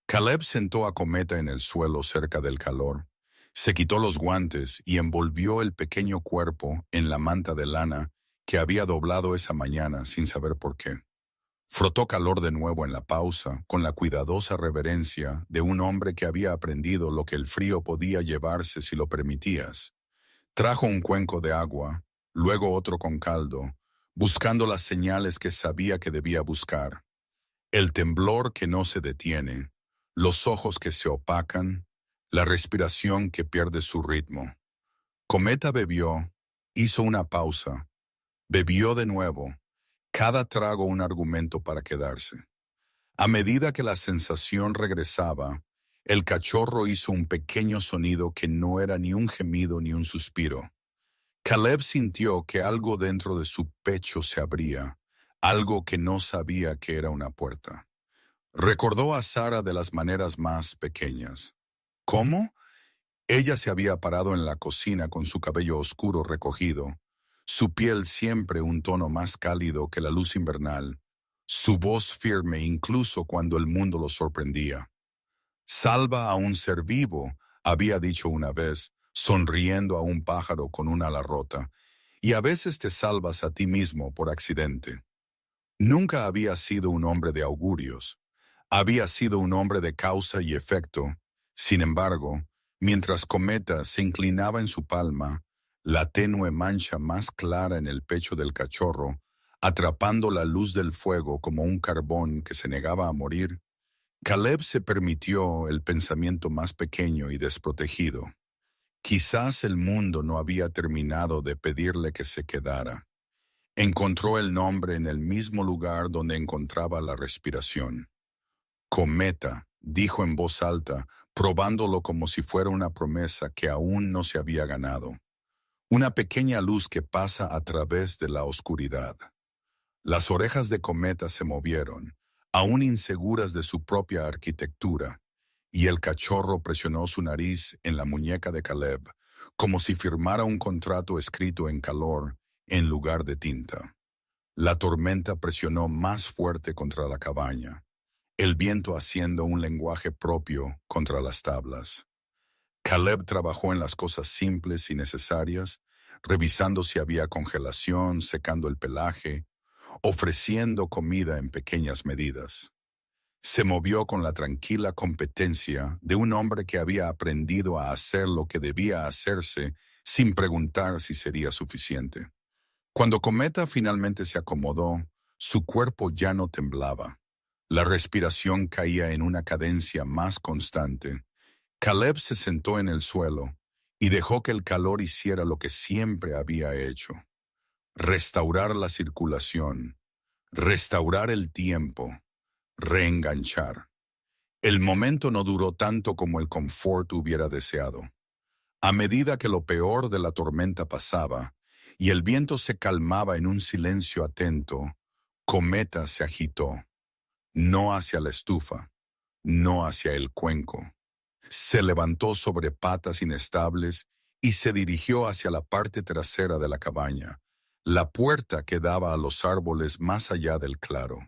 Caleb sentó a Cometa en el suelo cerca del calor, se quitó los guantes y envolvió el pequeño cuerpo en la manta de lana que había doblado esa mañana sin saber por qué. Frotó calor de nuevo en la pausa, con la cuidadosa reverencia de un hombre que había aprendido lo que el frío podía llevarse si lo permitías. Trajo un cuenco de agua, luego otro con caldo, buscando las señales que sabía que debía buscar. El temblor que no se detiene, los ojos que se opacan, la respiración que pierde su ritmo. Cometa bebió, hizo una pausa, bebió de nuevo, cada trago un argumento para quedarse. A medida que la sensación regresaba, el cachorro hizo un pequeño sonido que no era ni un gemido ni un suspiro. Caleb sintió que algo dentro de su pecho se abría, algo que no sabía que era una puerta. Recordó a Sara de las maneras más pequeñas. ¿Cómo? Ella se había parado en la cocina con su cabello oscuro recogido, su piel siempre un tono más cálido que la luz invernal, su voz firme incluso cuando el mundo lo sorprendía. «Salva a un ser vivo», había dicho una vez, sonriendo a un pájaro con un ala rota, y a veces te salvas a ti mismo por accidente. Nunca había sido un hombre de augurios. Había sido un hombre de causa y efecto. Sin embargo, mientras Cometa se inclinaba en su palma, la tenue mancha más clara en el pecho del cachorro, atrapando la luz del fuego como un carbón que se negaba a morir, Caleb se permitió el pensamiento más pequeño y desprotegido. Quizás el mundo no había terminado de pedirle que se quedara. Encontró el nombre en el mismo lugar donde encontraba la respiración. «Cometa», dijo en voz alta, probándolo como si fuera una promesa que aún no se había ganado. Una pequeña luz que pasa a través de la oscuridad. Las orejas de Cometa se movieron, aún inseguras de su propia arquitectura, y el cachorro presionó su nariz en la muñeca de Caleb, como si firmara un contrato escrito en calor en lugar de tinta. La tormenta presionó más fuerte contra la cabaña, el viento haciendo un lenguaje propio contra las tablas. Caleb trabajó en las cosas simples y necesarias, revisando si había congelación, secando el pelaje, ofreciendo comida en pequeñas medidas. Se movió con la tranquila competencia de un hombre que había aprendido a hacer lo que debía hacerse sin preguntar si sería suficiente. Cuando Cometa finalmente se acomodó, su cuerpo ya no temblaba. La respiración caía en una cadencia más constante. Caleb se sentó en el suelo y dejó que el calor hiciera lo que siempre había hecho: restaurar la circulación, restaurar el tiempo, reenganchar. El momento no duró tanto como el confort hubiera deseado. A medida que lo peor de la tormenta pasaba y el viento se calmaba en un silencio atento, Cometa se agitó, no hacia la estufa, no hacia el cuenco. Se levantó sobre patas inestables y se dirigió hacia la parte trasera de la cabaña, la puerta que daba a los árboles más allá del claro.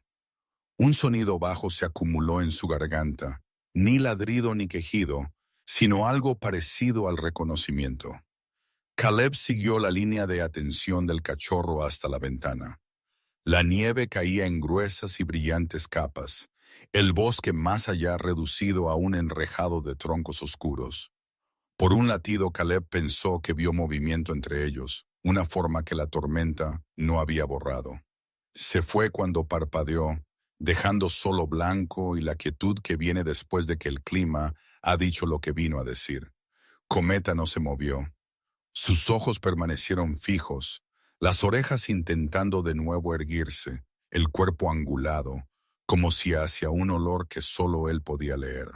Un sonido bajo se acumuló en su garganta, ni ladrido ni quejido, sino algo parecido al reconocimiento. Caleb siguió la línea de atención del cachorro hasta la ventana. La nieve caía en gruesas y brillantes capas, el bosque más allá reducido a un enrejado de troncos oscuros. Por un latido, Caleb pensó que vio movimiento entre ellos, una forma que la tormenta no había borrado. Se fue cuando parpadeó, dejando solo blanco y la quietud que viene después de que el clima ha dicho lo que vino a decir. Cometa no se movió. Sus ojos permanecieron fijos, las orejas intentando de nuevo erguirse, el cuerpo angulado, como si hacia un olor que solo él podía leer.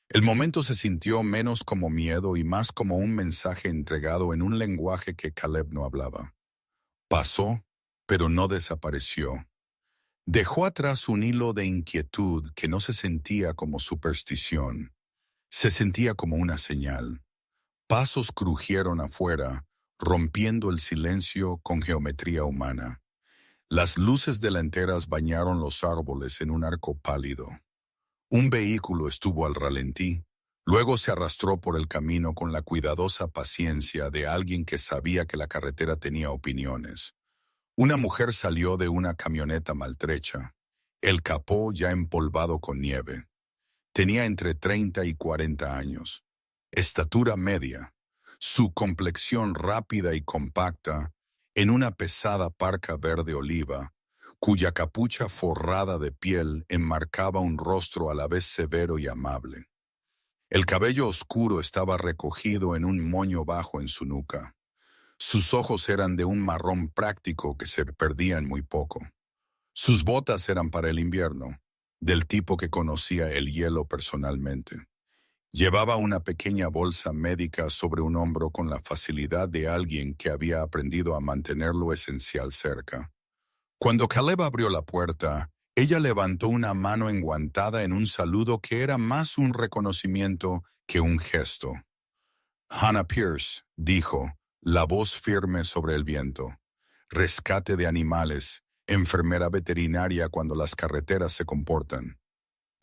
El momento se sintió menos como miedo y más como un mensaje entregado en un lenguaje que Caleb no hablaba. Pasó, pero no desapareció. Dejó atrás un hilo de inquietud que no se sentía como superstición, se sentía como una señal. Pasos crujieron afuera, rompiendo el silencio con geometría humana. Las luces delanteras bañaron los árboles en un arco pálido. Un vehículo estuvo al ralentí, luego se arrastró por el camino con la cuidadosa paciencia de alguien que sabía que la carretera tenía opiniones. Una mujer salió de una camioneta maltrecha, el capó ya empolvado con nieve. Tenía entre 30 y 40 años, estatura media, su complexión rápida y compacta, en una pesada parca verde oliva, cuya capucha forrada de piel enmarcaba un rostro a la vez severo y amable. El cabello oscuro estaba recogido en un moño bajo en su nuca. Sus ojos eran de un marrón práctico que se perdía en muy poco. Sus botas eran para el invierno, del tipo que conocía el hielo personalmente. Llevaba una pequeña bolsa médica sobre un hombro con la facilidad de alguien que había aprendido a mantener lo esencial cerca. Cuando Caleb abrió la puerta, ella levantó una mano enguantada en un saludo que era más un reconocimiento que un gesto. Hannah Pierce, dijo, la voz firme sobre el viento. Rescate de animales, enfermera veterinaria cuando las carreteras se comportan.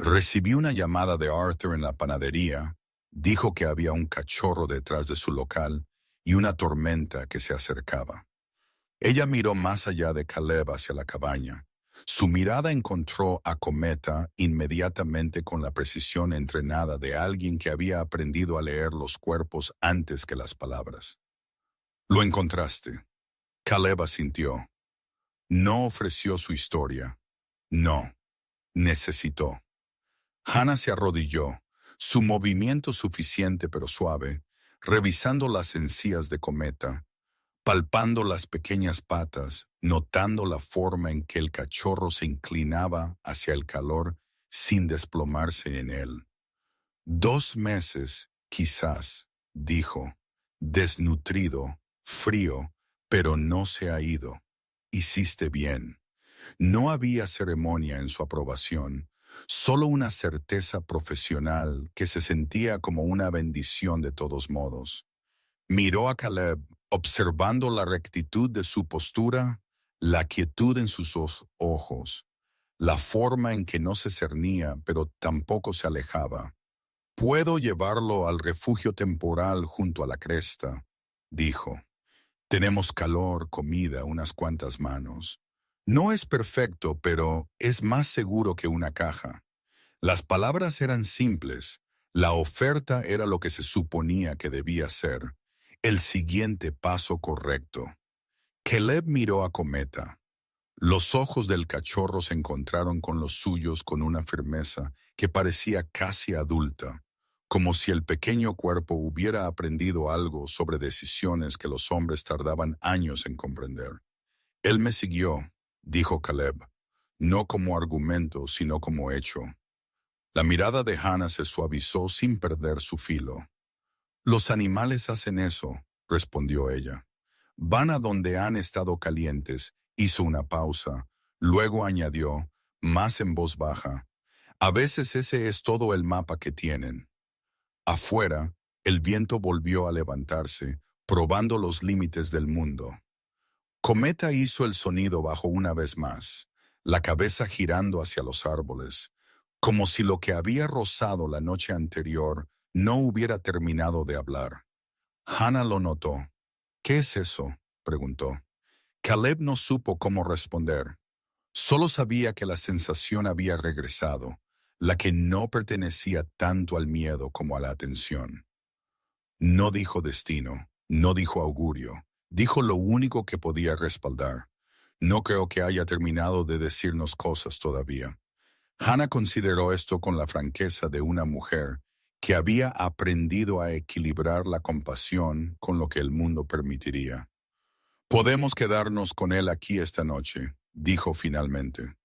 Recibí una llamada de Arthur en la panadería. Dijo que había un cachorro detrás de su local y una tormenta que se acercaba. Ella miró más allá de Caleb hacia la cabaña. Su mirada encontró a Cometa inmediatamente con la precisión entrenada de alguien que había aprendido a leer los cuerpos antes que las palabras. Lo encontraste. Caleb asintió. No ofreció su historia. No. Necesitó. Hannah se arrodilló, su movimiento suficiente pero suave, revisando las encías de Cometa, palpando las pequeñas patas, notando la forma en que el cachorro se inclinaba hacia el calor sin desplomarse en él. 2 meses, quizás, dijo, desnutrido, frío, pero no se ha ido. Hiciste bien. No había ceremonia en su aprobación, solo una certeza profesional que se sentía como una bendición de todos modos. Miró a Caleb, observando la rectitud de su postura, la quietud en sus ojos, la forma en que no se cernía, pero tampoco se alejaba. Puedo llevarlo al refugio temporal junto a la cresta, dijo. Tenemos calor, comida, unas cuantas manos. No es perfecto, pero es más seguro que una caja. Las palabras eran simples, la oferta era lo que se suponía que debía ser, el siguiente paso correcto. Caleb miró a Cometa. Los ojos del cachorro se encontraron con los suyos con una firmeza que parecía casi adulta, como si el pequeño cuerpo hubiera aprendido algo sobre decisiones que los hombres tardaban años en comprender. Él me siguió, dijo Caleb, no como argumento, sino como hecho. La mirada de Hannah se suavizó sin perder su filo. Los animales hacen eso, respondió ella. Van a donde han estado calientes, hizo una pausa, luego añadió, más en voz baja. A veces ese es todo el mapa que tienen. Afuera, el viento volvió a levantarse, probando los límites del mundo. Cometa hizo el sonido bajo una vez más, la cabeza girando hacia los árboles, como si lo que había rozado la noche anterior no hubiera terminado de hablar. Hannah lo notó. ¿Qué es eso?, preguntó. Caleb no supo cómo responder. Solo sabía que la sensación había regresado, la que no pertenecía tanto al miedo como a la atención. No dijo destino, no dijo augurio, dijo lo único que podía respaldar. No creo que haya terminado de decirnos cosas todavía. Hannah consideró esto con la franqueza de una mujer que había aprendido a equilibrar la compasión con lo que el mundo permitiría. Podemos quedarnos con él aquí esta noche, dijo finalmente.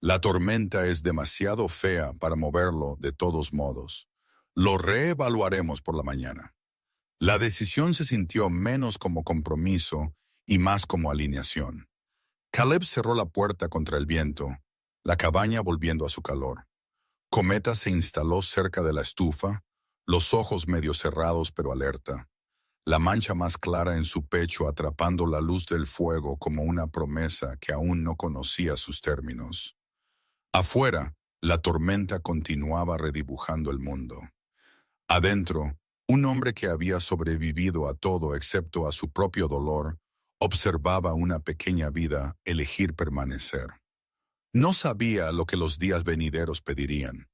La tormenta es demasiado fea para moverlo de todos modos. Lo reevaluaremos por la mañana. La decisión se sintió menos como compromiso y más como alineación. Caleb cerró la puerta contra el viento, la cabaña volviendo a su calor. Cometa se instaló cerca de la estufa, los ojos medio cerrados pero alerta, la mancha más clara en su pecho atrapando la luz del fuego como una promesa que aún no conocía sus términos. Afuera, la tormenta continuaba redibujando el mundo. Adentro, un hombre que había sobrevivido a todo excepto a su propio dolor, observaba una pequeña vida elegir permanecer. No sabía lo que los días venideros pedirían.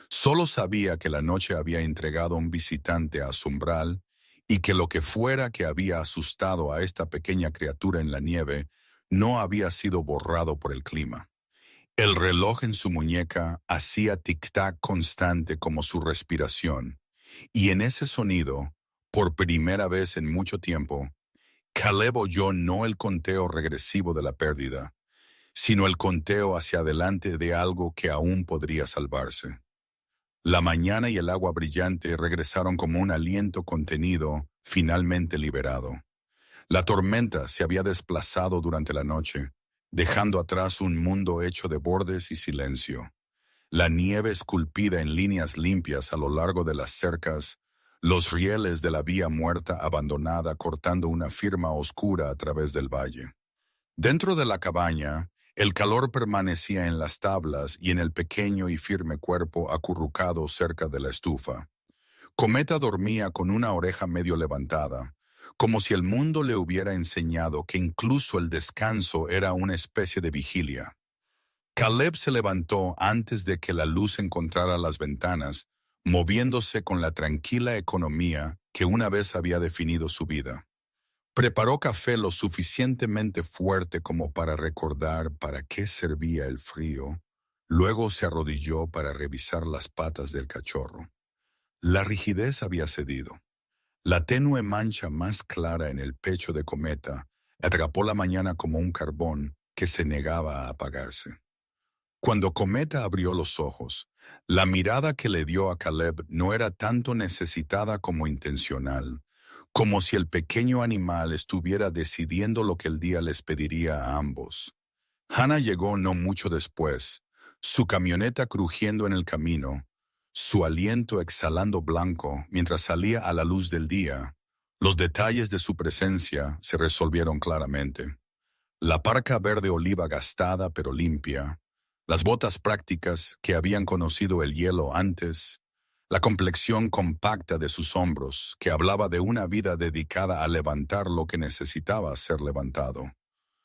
Solo sabía que la noche había entregado un visitante a su umbral y que lo que fuera que había asustado a esta pequeña criatura en la nieve no había sido borrado por el clima. El reloj en su muñeca hacía tic-tac constante como su respiración, y en ese sonido, por primera vez en mucho tiempo, Caleb oyó no el conteo regresivo de la pérdida, sino el conteo hacia adelante de algo que aún podría salvarse. La mañana y el agua brillante regresaron como un aliento contenido, finalmente liberado. La tormenta se había desplazado durante la noche, dejando atrás un mundo hecho de bordes y silencio. La nieve esculpida en líneas limpias a lo largo de las cercas, los rieles de la vía muerta abandonada cortando una firma oscura a través del valle. Dentro de la cabaña, el calor permanecía en las tablas y en el pequeño y firme cuerpo acurrucado cerca de la estufa. Cometa dormía con una oreja medio levantada, como si el mundo le hubiera enseñado que incluso el descanso era una especie de vigilia. Caleb se levantó antes de que la luz encontrara las ventanas, moviéndose con la tranquila economía que una vez había definido su vida. Preparó café lo suficientemente fuerte como para recordar para qué servía el frío, luego se arrodilló para revisar las patas del cachorro. La rigidez había cedido. La tenue mancha más clara en el pecho de Cometa atrapó la mañana como un carbón que se negaba a apagarse. Cuando Cometa abrió los ojos, la mirada que le dio a Caleb no era tanto necesitada como intencional, como si el pequeño animal estuviera decidiendo lo que el día les pediría a ambos. Hannah llegó no mucho después, su camioneta crujiendo en el camino, su aliento exhalando blanco mientras salía a la luz del día. Los detalles de su presencia se resolvieron claramente. La parca verde oliva gastada pero limpia, las botas prácticas que habían conocido el hielo antes, la complexión compacta de sus hombros que hablaba de una vida dedicada a levantar lo que necesitaba ser levantado.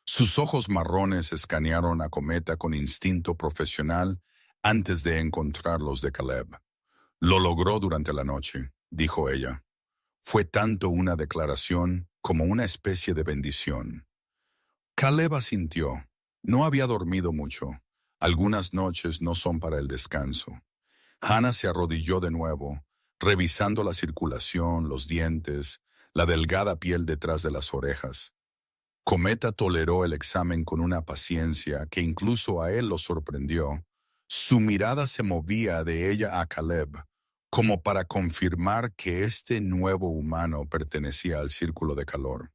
Sus ojos marrones escanearon a Cometa con instinto profesional antes de encontrar los de Caleb. Lo logró durante la noche, dijo ella. Fue tanto una declaración como una especie de bendición. Caleb asintió. No había dormido mucho. Algunas noches no son para el descanso. Hannah se arrodilló de nuevo, revisando la circulación, los dientes, la delgada piel detrás de las orejas. Cometa toleró el examen con una paciencia que incluso a él lo sorprendió. Su mirada se movía de ella a Caleb, como para confirmar que este nuevo humano pertenecía al círculo de calor.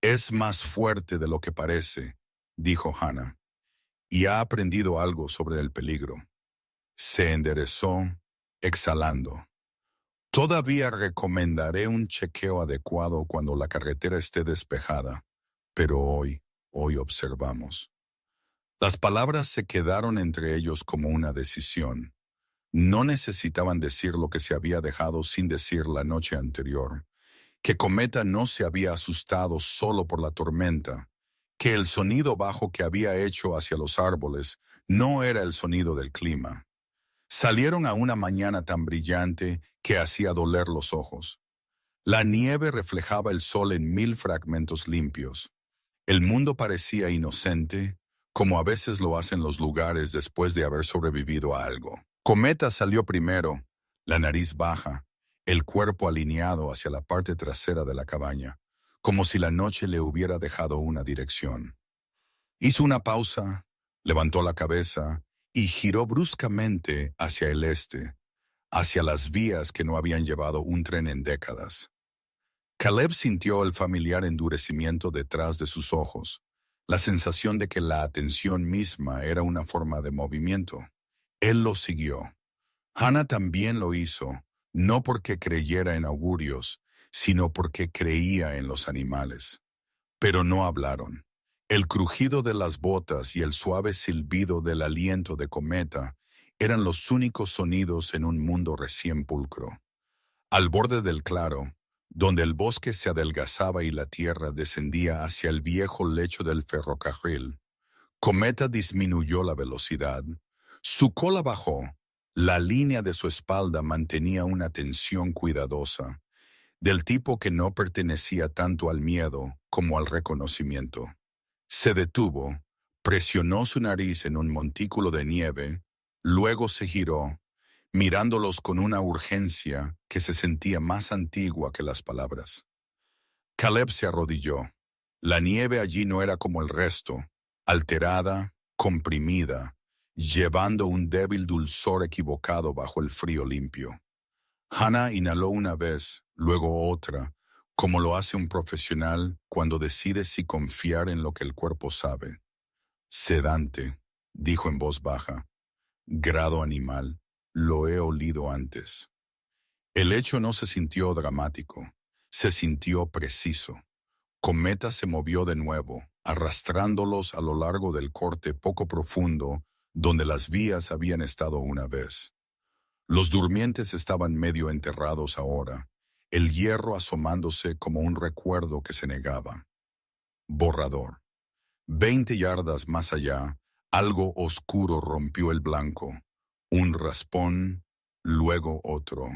Es más fuerte de lo que parece, dijo Hannah, y ha aprendido algo sobre el peligro. Se enderezó, exhalando. Todavía recomendaré un chequeo adecuado cuando la carretera esté despejada, pero hoy observamos. Las palabras se quedaron entre ellos como una decisión. No necesitaban decir lo que se había dejado sin decir la noche anterior, que Cometa no se había asustado solo por la tormenta, que el sonido bajo que había hecho hacia los árboles no era el sonido del clima. Salieron a una mañana tan brillante que hacía doler los ojos. La nieve reflejaba el sol en 1000 fragmentos limpios. El mundo parecía inocente, como a veces lo hacen los lugares después de haber sobrevivido a algo. Cometa salió primero, la nariz baja, el cuerpo alineado hacia la parte trasera de la cabaña, como si la noche le hubiera dejado una dirección. Hizo una pausa, levantó la cabeza y giró bruscamente hacia el este, hacia las vías que no habían llevado un tren en décadas. Caleb sintió el familiar endurecimiento detrás de sus ojos, la sensación de que la atención misma era una forma de movimiento. Él lo siguió. Hannah también lo hizo, no porque creyera en augurios, sino porque creía en los animales. Pero no hablaron. El crujido de las botas y el suave silbido del aliento de Cometa eran los únicos sonidos en un mundo recién pulcro. Al borde del claro, donde el bosque se adelgazaba y la tierra descendía hacia el viejo lecho del ferrocarril, Cometa disminuyó la velocidad. Su cola bajó. La línea de su espalda mantenía una tensión cuidadosa, del tipo que no pertenecía tanto al miedo como al reconocimiento. Se detuvo, presionó su nariz en un montículo de nieve, luego se giró, mirándolos con una urgencia que se sentía más antigua que las palabras. Caleb se arrodilló. La nieve allí no era como el resto, alterada, comprimida, llevando un débil dulzor equivocado bajo el frío limpio. Hannah inhaló una vez, luego otra, como lo hace un profesional cuando decide si confiar en lo que el cuerpo sabe. Sedante, dijo en voz baja. Grado animal, lo he olido antes. El hecho no se sintió dramático, se sintió preciso. Cometa se movió de nuevo, arrastrándolos a lo largo del corte poco profundo donde las vías habían estado una vez. Los durmientes estaban medio enterrados ahora, el hierro asomándose como un recuerdo que se negaba. Borrador. 20 yardas más allá, algo oscuro rompió el blanco. Un raspón, luego otro.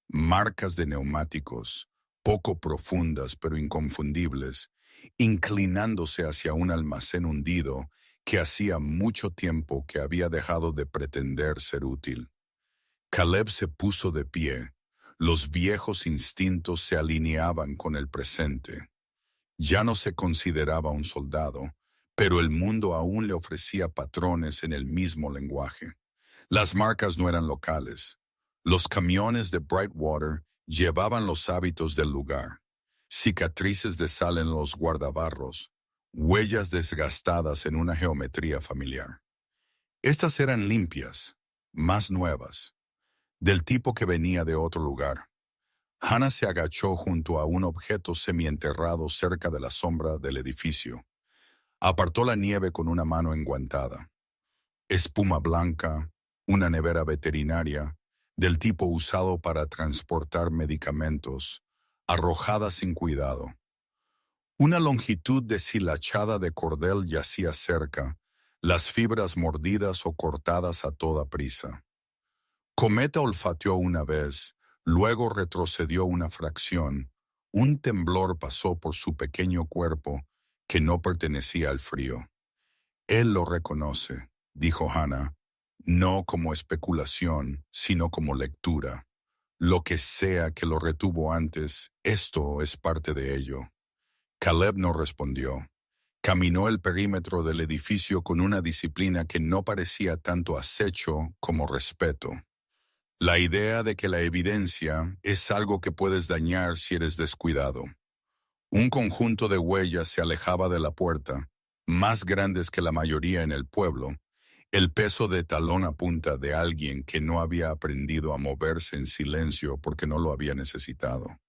Marcas de neumáticos, poco profundas pero inconfundibles, inclinándose hacia un almacén hundido que hacía mucho tiempo que había dejado de pretender ser útil. Caleb se puso de pie. Los viejos instintos se alineaban con el presente. Ya no se consideraba un soldado, pero el mundo aún le ofrecía patrones en el mismo lenguaje. Las marcas no eran locales. Los camiones de Brightwater llevaban los hábitos del lugar. Cicatrices de sal en los guardabarros, huellas desgastadas en una geometría familiar. Estas eran limpias, más nuevas, del tipo que venía de otro lugar. Hannah se agachó junto a un objeto semienterrado cerca de la sombra del edificio. Apartó la nieve con una mano enguantada. Espuma blanca, una nevera veterinaria, del tipo usado para transportar medicamentos, arrojada sin cuidado. Una longitud deshilachada de cordel yacía cerca, las fibras mordidas o cortadas a toda prisa. Cometa olfateó una vez, luego retrocedió una fracción. Un temblor pasó por su pequeño cuerpo que no pertenecía al frío. Él lo reconoce, dijo Hannah, no como especulación, sino como lectura. Lo que sea que lo retuvo antes, esto es parte de ello. Caleb no respondió. Caminó el perímetro del edificio con una disciplina que no parecía tanto acecho como respeto. La idea de que la evidencia es algo que puedes dañar si eres descuidado. Un conjunto de huellas se alejaba de la puerta, más grandes que la mayoría en el pueblo, el peso de talón a punta de alguien que no había aprendido a moverse en silencio porque no lo había necesitado.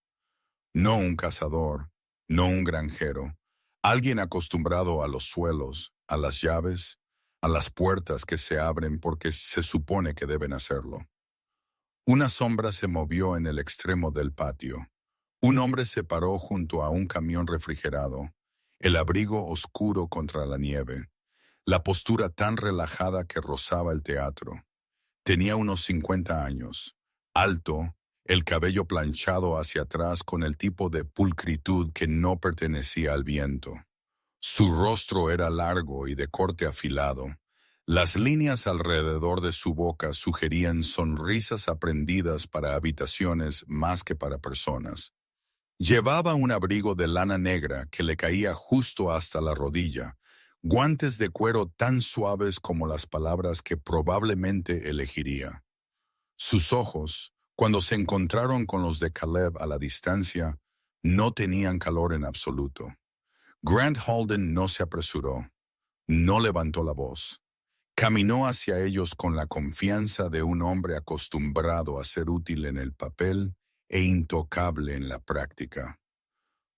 No un cazador, no un granjero, alguien acostumbrado a los suelos, a las llaves, a las puertas que se abren porque se supone que deben hacerlo. Una sombra se movió en el extremo del patio. Un hombre se paró junto a un camión refrigerado, el abrigo oscuro contra la nieve, la postura tan relajada que rozaba el teatro. Tenía unos 50 años, alto, el cabello planchado hacia atrás con el tipo de pulcritud que no pertenecía al viento. Su rostro era largo y de corte afilado. Las líneas alrededor de su boca sugerían sonrisas aprendidas para habitaciones más que para personas. Llevaba un abrigo de lana negra que le caía justo hasta la rodilla, guantes de cuero tan suaves como las palabras que probablemente elegiría. Sus ojos, cuando se encontraron con los de Caleb a la distancia, no tenían calor en absoluto. Grant Holden no se apresuró, no levantó la voz. Caminó hacia ellos con la confianza de un hombre acostumbrado a ser útil en el papel e intocable en la práctica.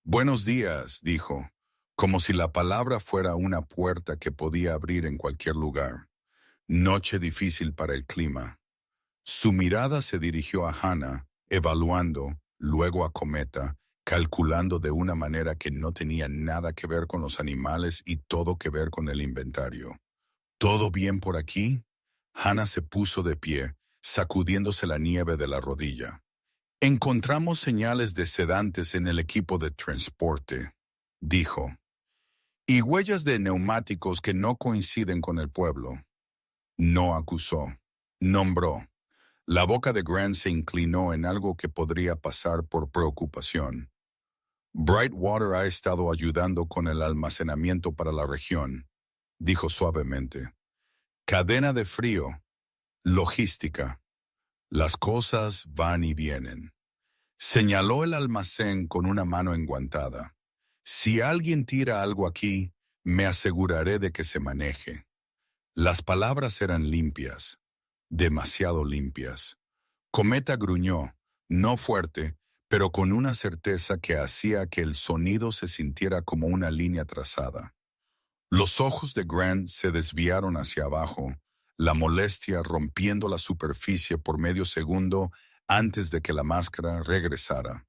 «Buenos días», dijo, como si la palabra fuera una puerta que podía abrir en cualquier lugar. Noche difícil para el clima. Su mirada se dirigió a Hannah, evaluando, luego a Cometa, calculando de una manera que no tenía nada que ver con los animales y todo que ver con el inventario. «¿Todo bien por aquí?» Hannah se puso de pie, sacudiéndose la nieve de la rodilla. «Encontramos señales de sedantes en el equipo de transporte», dijo, «y huellas de neumáticos que no coinciden con el pueblo». No acusó, nombró. La boca de Grant se inclinó en algo que podría pasar por preocupación. «Brightwater ha estado ayudando con el almacenamiento para la región», dijo suavemente. «Cadena de frío, logística. Las cosas van y vienen». Señaló el almacén con una mano enguantada. «Si alguien tira algo aquí, me aseguraré de que se maneje». Las palabras eran limpias, demasiado limpias. Cometa gruñó, no fuerte, pero con una certeza que hacía que el sonido se sintiera como una línea trazada. Los ojos de Grant se desviaron hacia abajo, la molestia rompiendo la superficie por medio segundo antes de que la máscara regresara.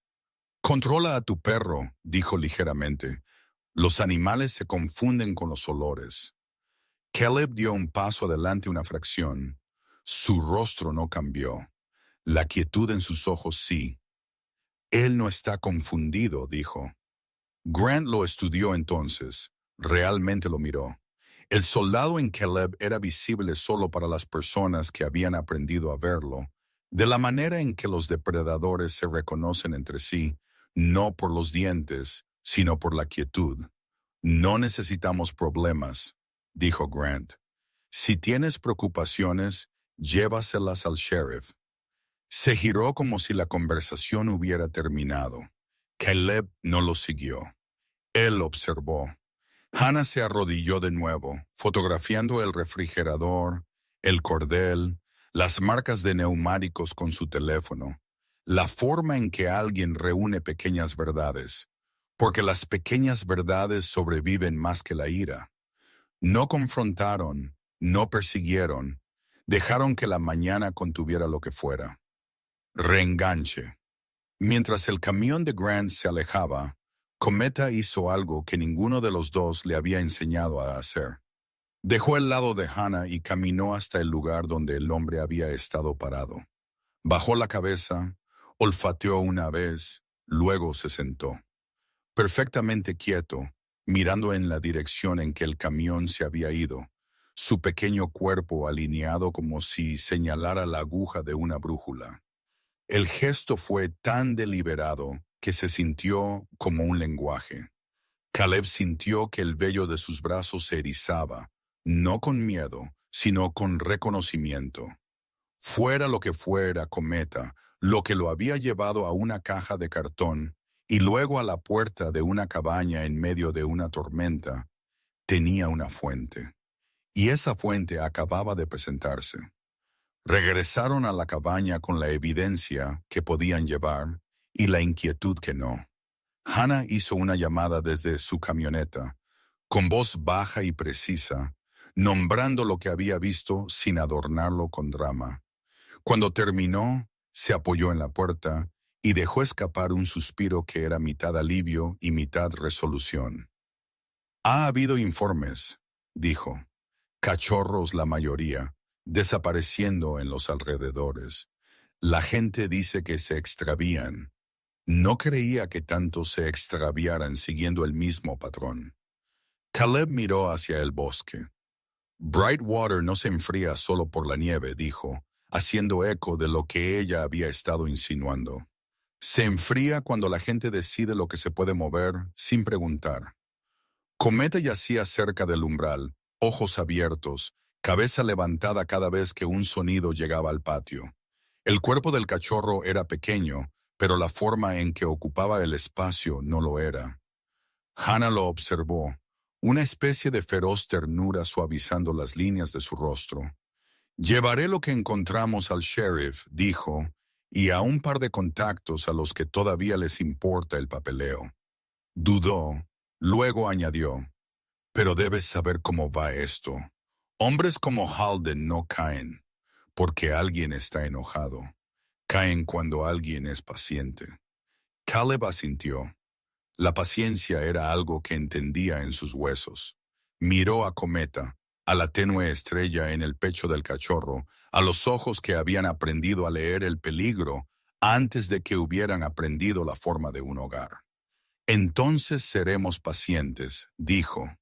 «Controla a tu perro», dijo ligeramente. «Los animales se confunden con los olores». Caleb dio un paso adelante una fracción. Su rostro no cambió. La quietud en sus ojos sí. «Él no está confundido», dijo. Grant lo estudió entonces. Realmente lo miró. El soldado en Caleb era visible solo para las personas que habían aprendido a verlo, de la manera en que los depredadores se reconocen entre sí, no por los dientes, sino por la quietud. «No necesitamos problemas», dijo Grant. «Si tienes preocupaciones, llévaselas al sheriff». Se giró como si la conversación hubiera terminado. Caleb no lo siguió. Él observó. Hannah se arrodilló de nuevo, fotografiando el refrigerador, el cordel, las marcas de neumáticos con su teléfono, la forma en que alguien reúne pequeñas verdades, porque las pequeñas verdades sobreviven más que la ira. No confrontaron, no persiguieron, dejaron que la mañana contuviera lo que fuera. Reenganche. Mientras el camión de Grant se alejaba, Cometa hizo algo que ninguno de los dos le había enseñado a hacer. Dejó el lado de Hannah y caminó hasta el lugar donde el hombre había estado parado. Bajó la cabeza, olfateó una vez, luego se sentó. Perfectamente quieto, mirando en la dirección en que el camión se había ido, su pequeño cuerpo alineado como si señalara la aguja de una brújula. El gesto fue tan deliberado que se sintió como un lenguaje. Caleb sintió que el vello de sus brazos se erizaba, no con miedo, sino con reconocimiento. Fuera lo que fuera Cometa, lo que lo había llevado a una caja de cartón y luego a la puerta de una cabaña en medio de una tormenta, tenía una fuente. Y esa fuente acababa de presentarse. Regresaron a la cabaña con la evidencia que podían llevar y la inquietud que no. Hannah hizo una llamada desde su camioneta, con voz baja y precisa, nombrando lo que había visto sin adornarlo con drama. Cuando terminó, se apoyó en la puerta y dejó escapar un suspiro que era mitad alivio y mitad resolución. Ha habido informes, dijo. Cachorros la mayoría, desapareciendo en los alrededores. La gente dice que se extravían. No creía que tantos se extraviaran siguiendo el mismo patrón. Caleb miró hacia el bosque. Brightwater no se enfría solo por la nieve, dijo, haciendo eco de lo que ella había estado insinuando. Se enfría cuando la gente decide lo que se puede mover sin preguntar. Cometa yacía cerca del umbral, ojos abiertos, cabeza levantada cada vez que un sonido llegaba al patio. El cuerpo del cachorro era pequeño, pero la forma en que ocupaba el espacio no lo era. Hannah lo observó, una especie de feroz ternura suavizando las líneas de su rostro. Llevaré lo que encontramos al sheriff, dijo, y a un par de contactos a los que todavía les importa el papeleo. Dudó, luego añadió, pero debes saber cómo va esto. Hombres como Halden no caen porque alguien está enojado. Caen cuando alguien es paciente. Caleb asintió. La paciencia era algo que entendía en sus huesos. Miró a Cometa, a la tenue estrella en el pecho del cachorro, a los ojos que habían aprendido a leer el peligro antes de que hubieran aprendido la forma de un hogar. Entonces seremos pacientes, dijo.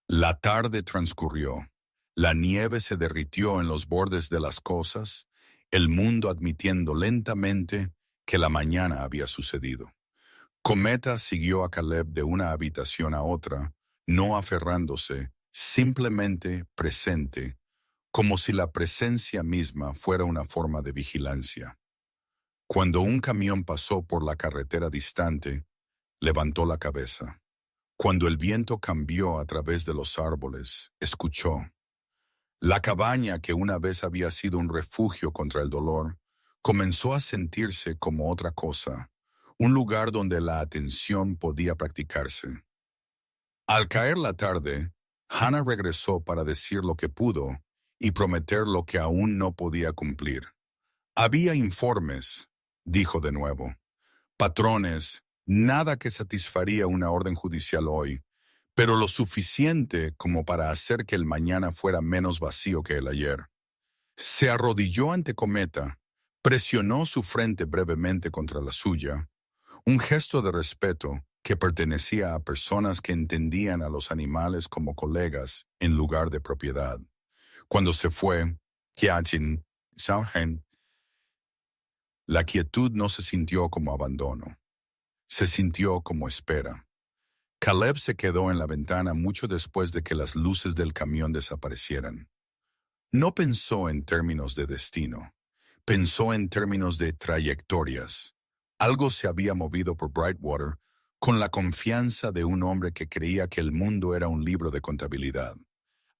La tarde transcurrió. La nieve se derritió en los bordes de las cosas, el mundo admitiendo lentamente que la mañana había sucedido. Cometa siguió a Caleb de una habitación a otra, no aferrándose, simplemente presente, como si la presencia misma fuera una forma de vigilancia. Cuando un camión pasó por la carretera distante, levantó la cabeza. Cuando el viento cambió a través de los árboles, escuchó. La cabaña que una vez había sido un refugio contra el dolor, comenzó a sentirse como otra cosa, un lugar donde la atención podía practicarse. Al caer la tarde, Hannah regresó para decir lo que pudo y prometer lo que aún no podía cumplir. Había informes, dijo de nuevo, patrones, nada que satisfaría una orden judicial hoy, pero lo suficiente como para hacer que el mañana fuera menos vacío que el ayer. Se arrodilló ante Cometa, presionó su frente brevemente contra la suya, un gesto de respeto que pertenecía a personas que entendían a los animales como colegas en lugar de propiedad. Cuando se fue, Kiachin, Sauhen, la quietud no se sintió como abandono, se sintió como espera. Caleb se quedó en la ventana mucho después de que las luces del camión desaparecieran. No pensó en términos de destino, pensó en términos de trayectorias. Algo se había movido por Brightwater con la confianza de un hombre que creía que el mundo era un libro de contabilidad.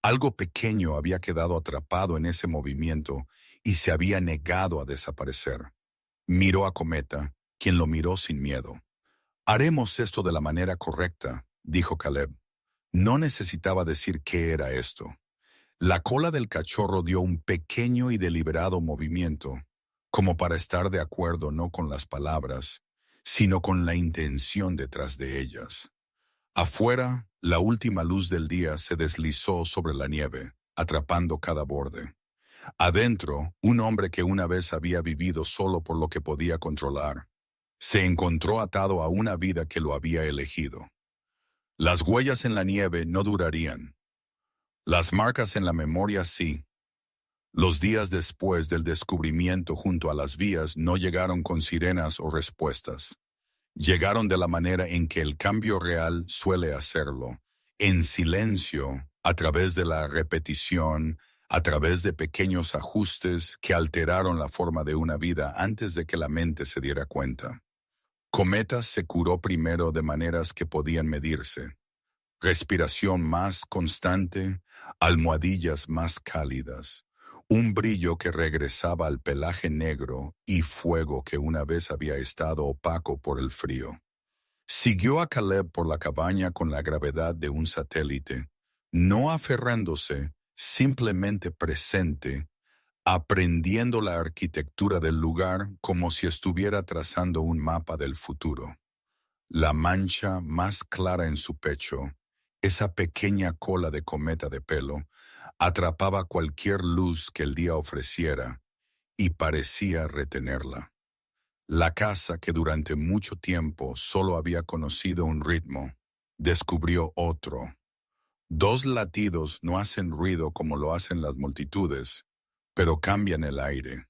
Algo pequeño había quedado atrapado en ese movimiento y se había negado a desaparecer. Miró a Cometa, quien lo miró sin miedo. Haremos esto de la manera correcta, dijo Caleb. No necesitaba decir qué era esto. La cola del cachorro dio un pequeño y deliberado movimiento, como para estar de acuerdo no con las palabras, sino con la intención detrás de ellas. Afuera, la última luz del día se deslizó sobre la nieve, atrapando cada borde. Adentro, un hombre que una vez había vivido solo por lo que podía controlar, se encontró atado a una vida que lo había elegido. Las huellas en la nieve no durarían. Las marcas en la memoria sí. Los días después del descubrimiento junto a las vías no llegaron con sirenas o respuestas. Llegaron de la manera en que el cambio real suele hacerlo, en silencio, a través de la repetición, a través de pequeños ajustes que alteraron la forma de una vida antes de que la mente se diera cuenta. Cometa se curó primero de maneras que podían medirse. Respiración más constante, almohadillas más cálidas, un brillo que regresaba al pelaje negro y fuego que una vez había estado opaco por el frío. Siguió a Caleb por la cabaña con la gravedad de un satélite, no aferrándose, simplemente presente, aprendiendo la arquitectura del lugar como si estuviera trazando un mapa del futuro. La mancha más clara en su pecho, esa pequeña cola de cometa de pelo, atrapaba cualquier luz que el día ofreciera y parecía retenerla. La casa, que durante mucho tiempo solo había conocido un ritmo, descubrió otro. Dos latidos no hacen ruido como lo hacen las multitudes, pero cambian el aire.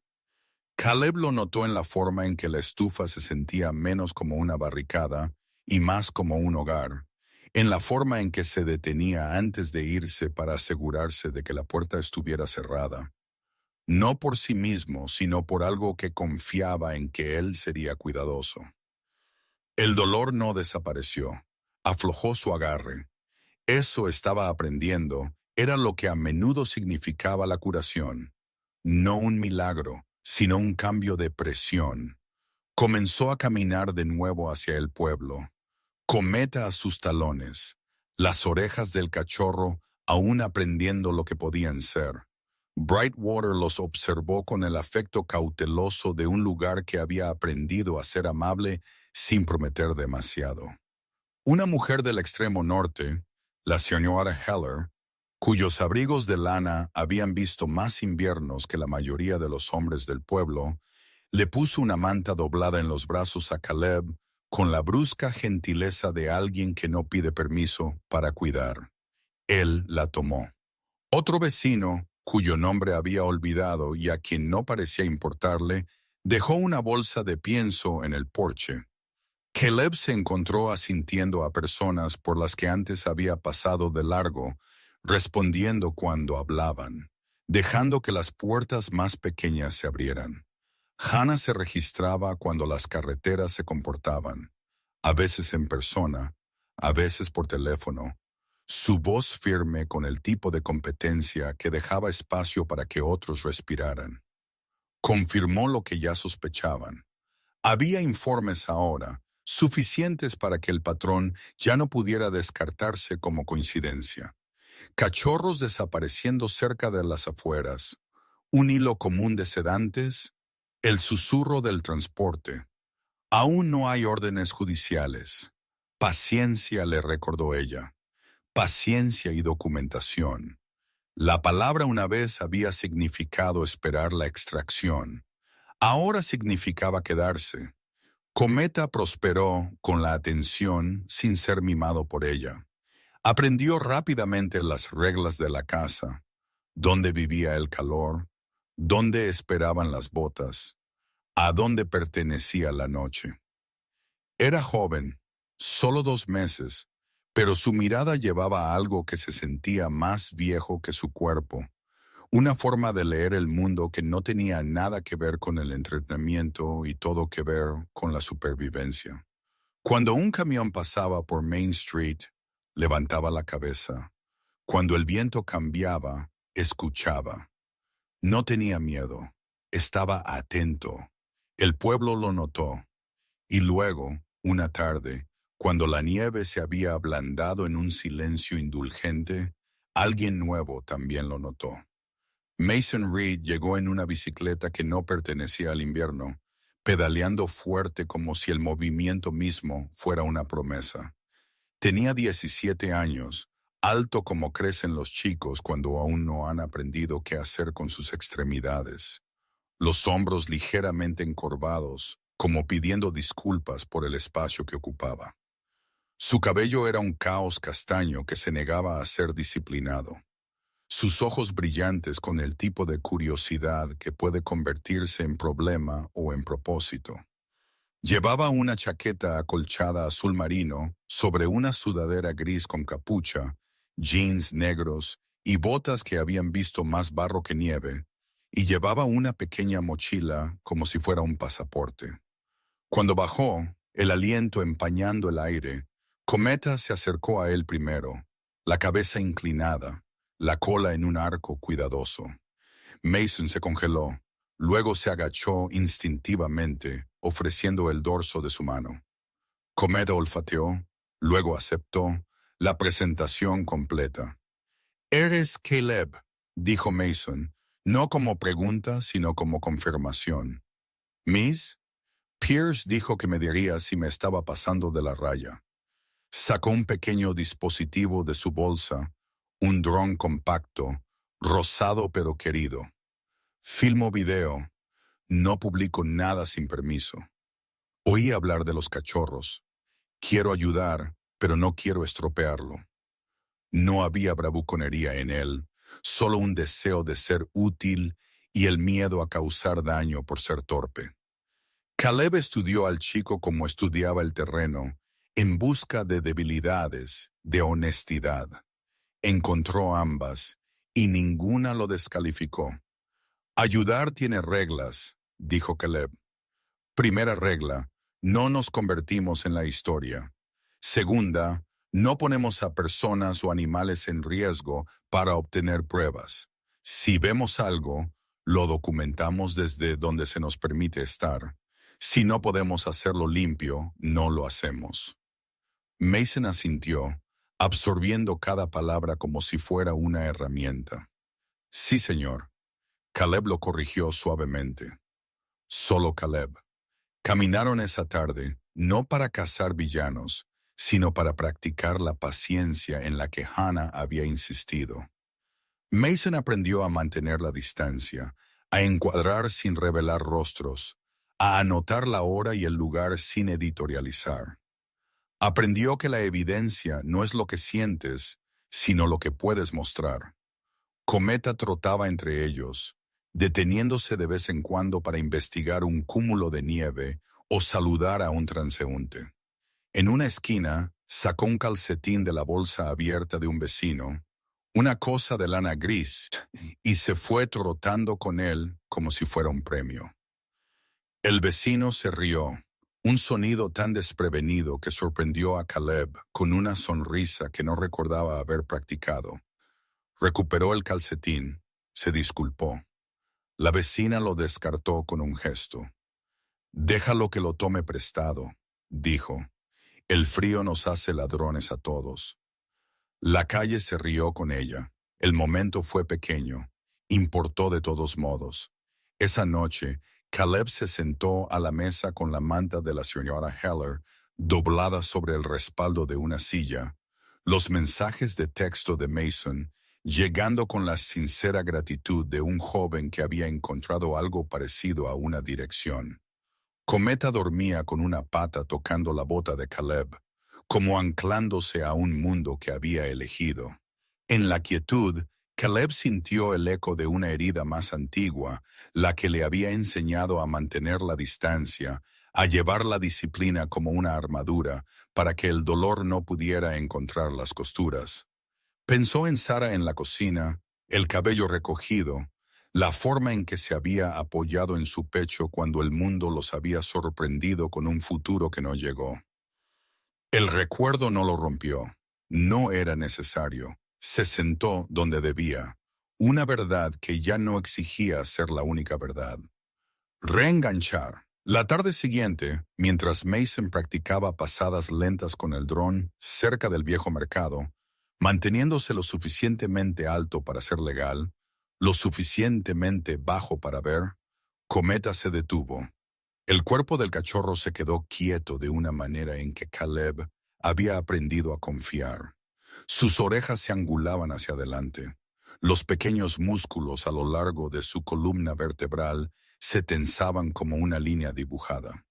Caleb lo notó en la forma en que la estufa se sentía menos como una barricada y más como un hogar, en la forma en que se detenía antes de irse para asegurarse de que la puerta estuviera cerrada, no por sí mismo, sino por algo que confiaba en que él sería cuidadoso. El dolor no desapareció, aflojó su agarre. Eso estaba aprendiendo, era lo que a menudo significaba la curación. No un milagro, sino un cambio de presión. Comenzó a caminar de nuevo hacia el pueblo. Cometa a sus talones, las orejas del cachorro aún aprendiendo lo que podían ser. Brightwater los observó con el afecto cauteloso de un lugar que había aprendido a ser amable sin prometer demasiado. Una mujer del extremo norte, la señora Heller, cuyos abrigos de lana habían visto más inviernos que la mayoría de los hombres del pueblo, le puso una manta doblada en los brazos a Caleb con la brusca gentileza de alguien que no pide permiso para cuidar. Él la tomó. Otro vecino, cuyo nombre había olvidado y a quien no parecía importarle, dejó una bolsa de pienso en el porche. Caleb se encontró asintiendo a personas por las que antes había pasado de largo, respondiendo cuando hablaban, dejando que las puertas más pequeñas se abrieran. Hannah se registraba cuando las carreteras se comportaban, a veces en persona, a veces por teléfono, su voz firme con el tipo de competencia que dejaba espacio para que otros respiraran. Confirmó lo que ya sospechaban. Había informes ahora, suficientes para que el patrón ya no pudiera descartarse como coincidencia. Cachorros desapareciendo cerca de las afueras, un hilo común de sedantes, el susurro del transporte. Aún no hay órdenes judiciales. Paciencia, le recordó ella. Paciencia y documentación. La palabra una vez había significado esperar la extracción. Ahora significaba quedarse. Cometa prosperó con la atención sin ser mimado por ella. Aprendió rápidamente las reglas de la casa, dónde vivía el calor, dónde esperaban las botas, a dónde pertenecía la noche. Era joven, solo 2 meses, pero su mirada llevaba algo que se sentía más viejo que su cuerpo, una forma de leer el mundo que no tenía nada que ver con el entretenimiento y todo que ver con la supervivencia. Cuando un camión pasaba por Main Street, levantaba la cabeza. Cuando el viento cambiaba, escuchaba. No tenía miedo, estaba atento. El pueblo lo notó. Y luego, una tarde, cuando la nieve se había ablandado en un silencio indulgente, alguien nuevo también lo notó. Mason Reed llegó en una bicicleta que no pertenecía al invierno, pedaleando fuerte como si el movimiento mismo fuera una promesa. Tenía 17 años, alto como crecen los chicos cuando aún no han aprendido qué hacer con sus extremidades. Los hombros ligeramente encorvados, como pidiendo disculpas por el espacio que ocupaba. Su cabello era un caos castaño que se negaba a ser disciplinado. sus ojos brillantes con el tipo de curiosidad que puede convertirse en problema o en propósito. Llevaba una chaqueta acolchada azul marino sobre una sudadera gris con capucha, jeans negros y botas que habían visto más barro que nieve, y llevaba una pequeña mochila como si fuera un pasaporte. Cuando bajó, el aliento empañando el aire, Cometa se acercó a él primero, la cabeza inclinada, la cola en un arco cuidadoso. Mason se congeló, luego se agachó instintivamente, ofreciendo el dorso de su mano. Cometa olfateó, luego aceptó la presentación completa. «Eres Caleb», dijo Mason, no como pregunta, sino como confirmación. «¿Miss?» Pierce dijo que me diría si me estaba pasando de la raya. Sacó un pequeño dispositivo de su bolsa, un dron compacto, rosado pero querido. «Filmo video. No publico nada sin permiso. Oí hablar de los cachorros. Quiero ayudar, pero no quiero estropearlo». No había bravuconería en él, solo un deseo de ser útil y el miedo a causar daño por ser torpe. Caleb estudió al chico como estudiaba el terreno, en busca de debilidades, de honestidad. Encontró ambas, y ninguna lo descalificó. «Ayudar tiene reglas», dijo Caleb. Primera regla, no nos convertimos en la historia. Segunda, no ponemos a personas o animales en riesgo para obtener pruebas. Si vemos algo, lo documentamos desde donde se nos permite estar. Si no podemos hacerlo limpio, no lo hacemos. Mason asintió, absorbiendo cada palabra como si fuera una herramienta. «Sí, señor». Caleb lo corrigió suavemente. Solo Caleb. Caminaron esa tarde, no para cazar villanos, sino para practicar la paciencia en la que Hannah había insistido. Mason aprendió a mantener la distancia, a encuadrar sin revelar rostros, a anotar la hora y el lugar sin editorializar. Aprendió que la evidencia no es lo que sientes, sino lo que puedes mostrar. Cometa trotaba entre ellos, deteniéndose de vez en cuando para investigar un cúmulo de nieve o saludar a un transeúnte. En una esquina, sacó un calcetín de la bolsa abierta de un vecino, una cosa de lana gris, y se fue trotando con él como si fuera un premio. El vecino se rió, un sonido tan desprevenido que sorprendió a Caleb con una sonrisa que no recordaba haber practicado. Recuperó el calcetín, se disculpó. La vecina lo descartó con un gesto. «Déjalo que lo tome prestado», dijo. «El frío nos hace ladrones a todos». La calle se rió con ella. El momento fue pequeño. Importó de todos modos. Esa noche, Caleb se sentó a la mesa con la manta de la señora Heller doblada sobre el respaldo de una silla, los mensajes de texto de Mason llegando con la sincera gratitud de un joven que había encontrado algo parecido a una dirección. Cometa dormía con una pata tocando la bota de Caleb, como anclándose a un mundo que había elegido. En la quietud, Caleb sintió el eco de una herida más antigua, la que le había enseñado a mantener la distancia, a llevar la disciplina como una armadura, para que el dolor no pudiera encontrar las costuras. Pensó en Sara en la cocina, el cabello recogido, la forma en que se había apoyado en su pecho cuando el mundo los había sorprendido con un futuro que no llegó. El recuerdo no lo rompió. No era necesario. Se sentó donde debía. Una verdad que ya no exigía ser la única verdad. Reenganchar. La tarde siguiente, mientras Mason practicaba pasadas lentas con el dron cerca del viejo mercado, manteniéndose lo suficientemente alto para ser legal, lo suficientemente bajo para ver, Cometa se detuvo. El cuerpo del cachorro se quedó quieto de una manera en que Caleb había aprendido a confiar. Sus orejas se angulaban hacia adelante. Los pequeños músculos a lo largo de su columna vertebral se tensaban como una línea dibujada.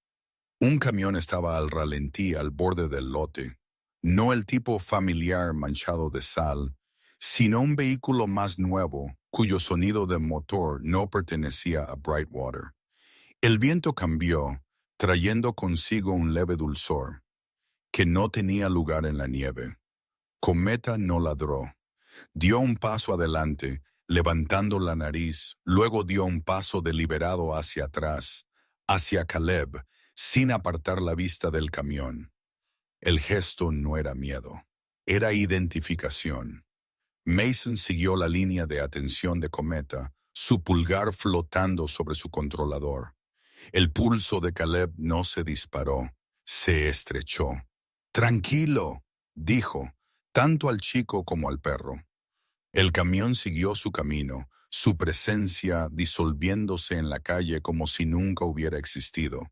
Un camión estaba al ralentí al borde del lote, no el tipo familiar manchado de sal, sino un vehículo más nuevo, cuyo sonido de motor no pertenecía a Brightwater. El viento cambió, trayendo consigo un leve dulzor, que no tenía lugar en la nieve. Cometa no ladró. Dio un paso adelante, levantando la nariz, luego dio un paso deliberado hacia atrás, hacia Caleb, sin apartar la vista del camión. El gesto no era miedo, era identificación. Mason siguió la línea de atención de Cometa, su pulgar flotando sobre su controlador. El pulso de Caleb no se disparó, se estrechó. «Tranquilo», dijo, tanto al chico como al perro. El camión siguió su camino, su presencia disolviéndose en la calle como si nunca hubiera existido.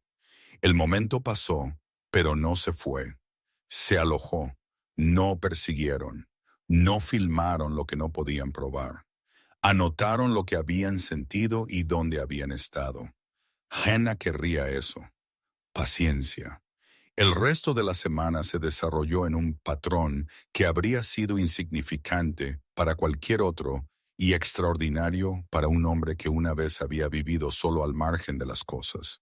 El momento pasó, pero no se fue. Se alojó. No persiguieron. No filmaron lo que no podían probar. Anotaron lo que habían sentido y dónde habían estado. Hannah querría eso. Paciencia. El resto de la semana se desarrolló en un patrón que habría sido insignificante para cualquier otro y extraordinario para un hombre que una vez había vivido solo al margen de las cosas.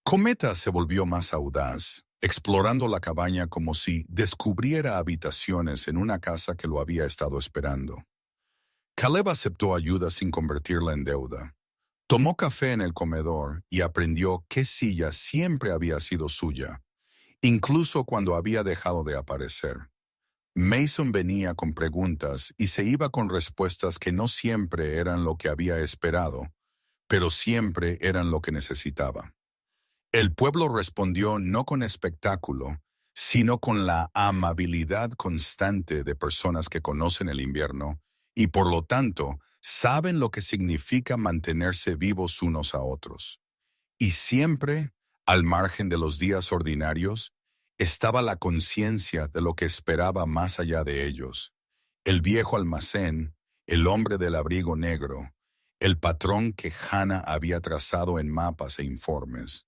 Cometa se volvió más audaz, explorando la cabaña como si descubriera habitaciones en una casa que lo había estado esperando. Caleb aceptó ayuda sin convertirla en deuda. Tomó café en el comedor y aprendió qué silla siempre había sido suya, incluso cuando había dejado de aparecer. Mason venía con preguntas y se iba con respuestas que no siempre eran lo que había esperado, pero siempre eran lo que necesitaba. El pueblo respondió no con espectáculo, sino con la amabilidad constante de personas que conocen el invierno y por lo tanto saben lo que significa mantenerse vivos unos a otros. Y siempre, al margen de los días ordinarios, estaba la conciencia de lo que esperaba más allá de ellos. El viejo almacén, el hombre del abrigo negro, el patrón que Hannah había trazado en mapas e informes.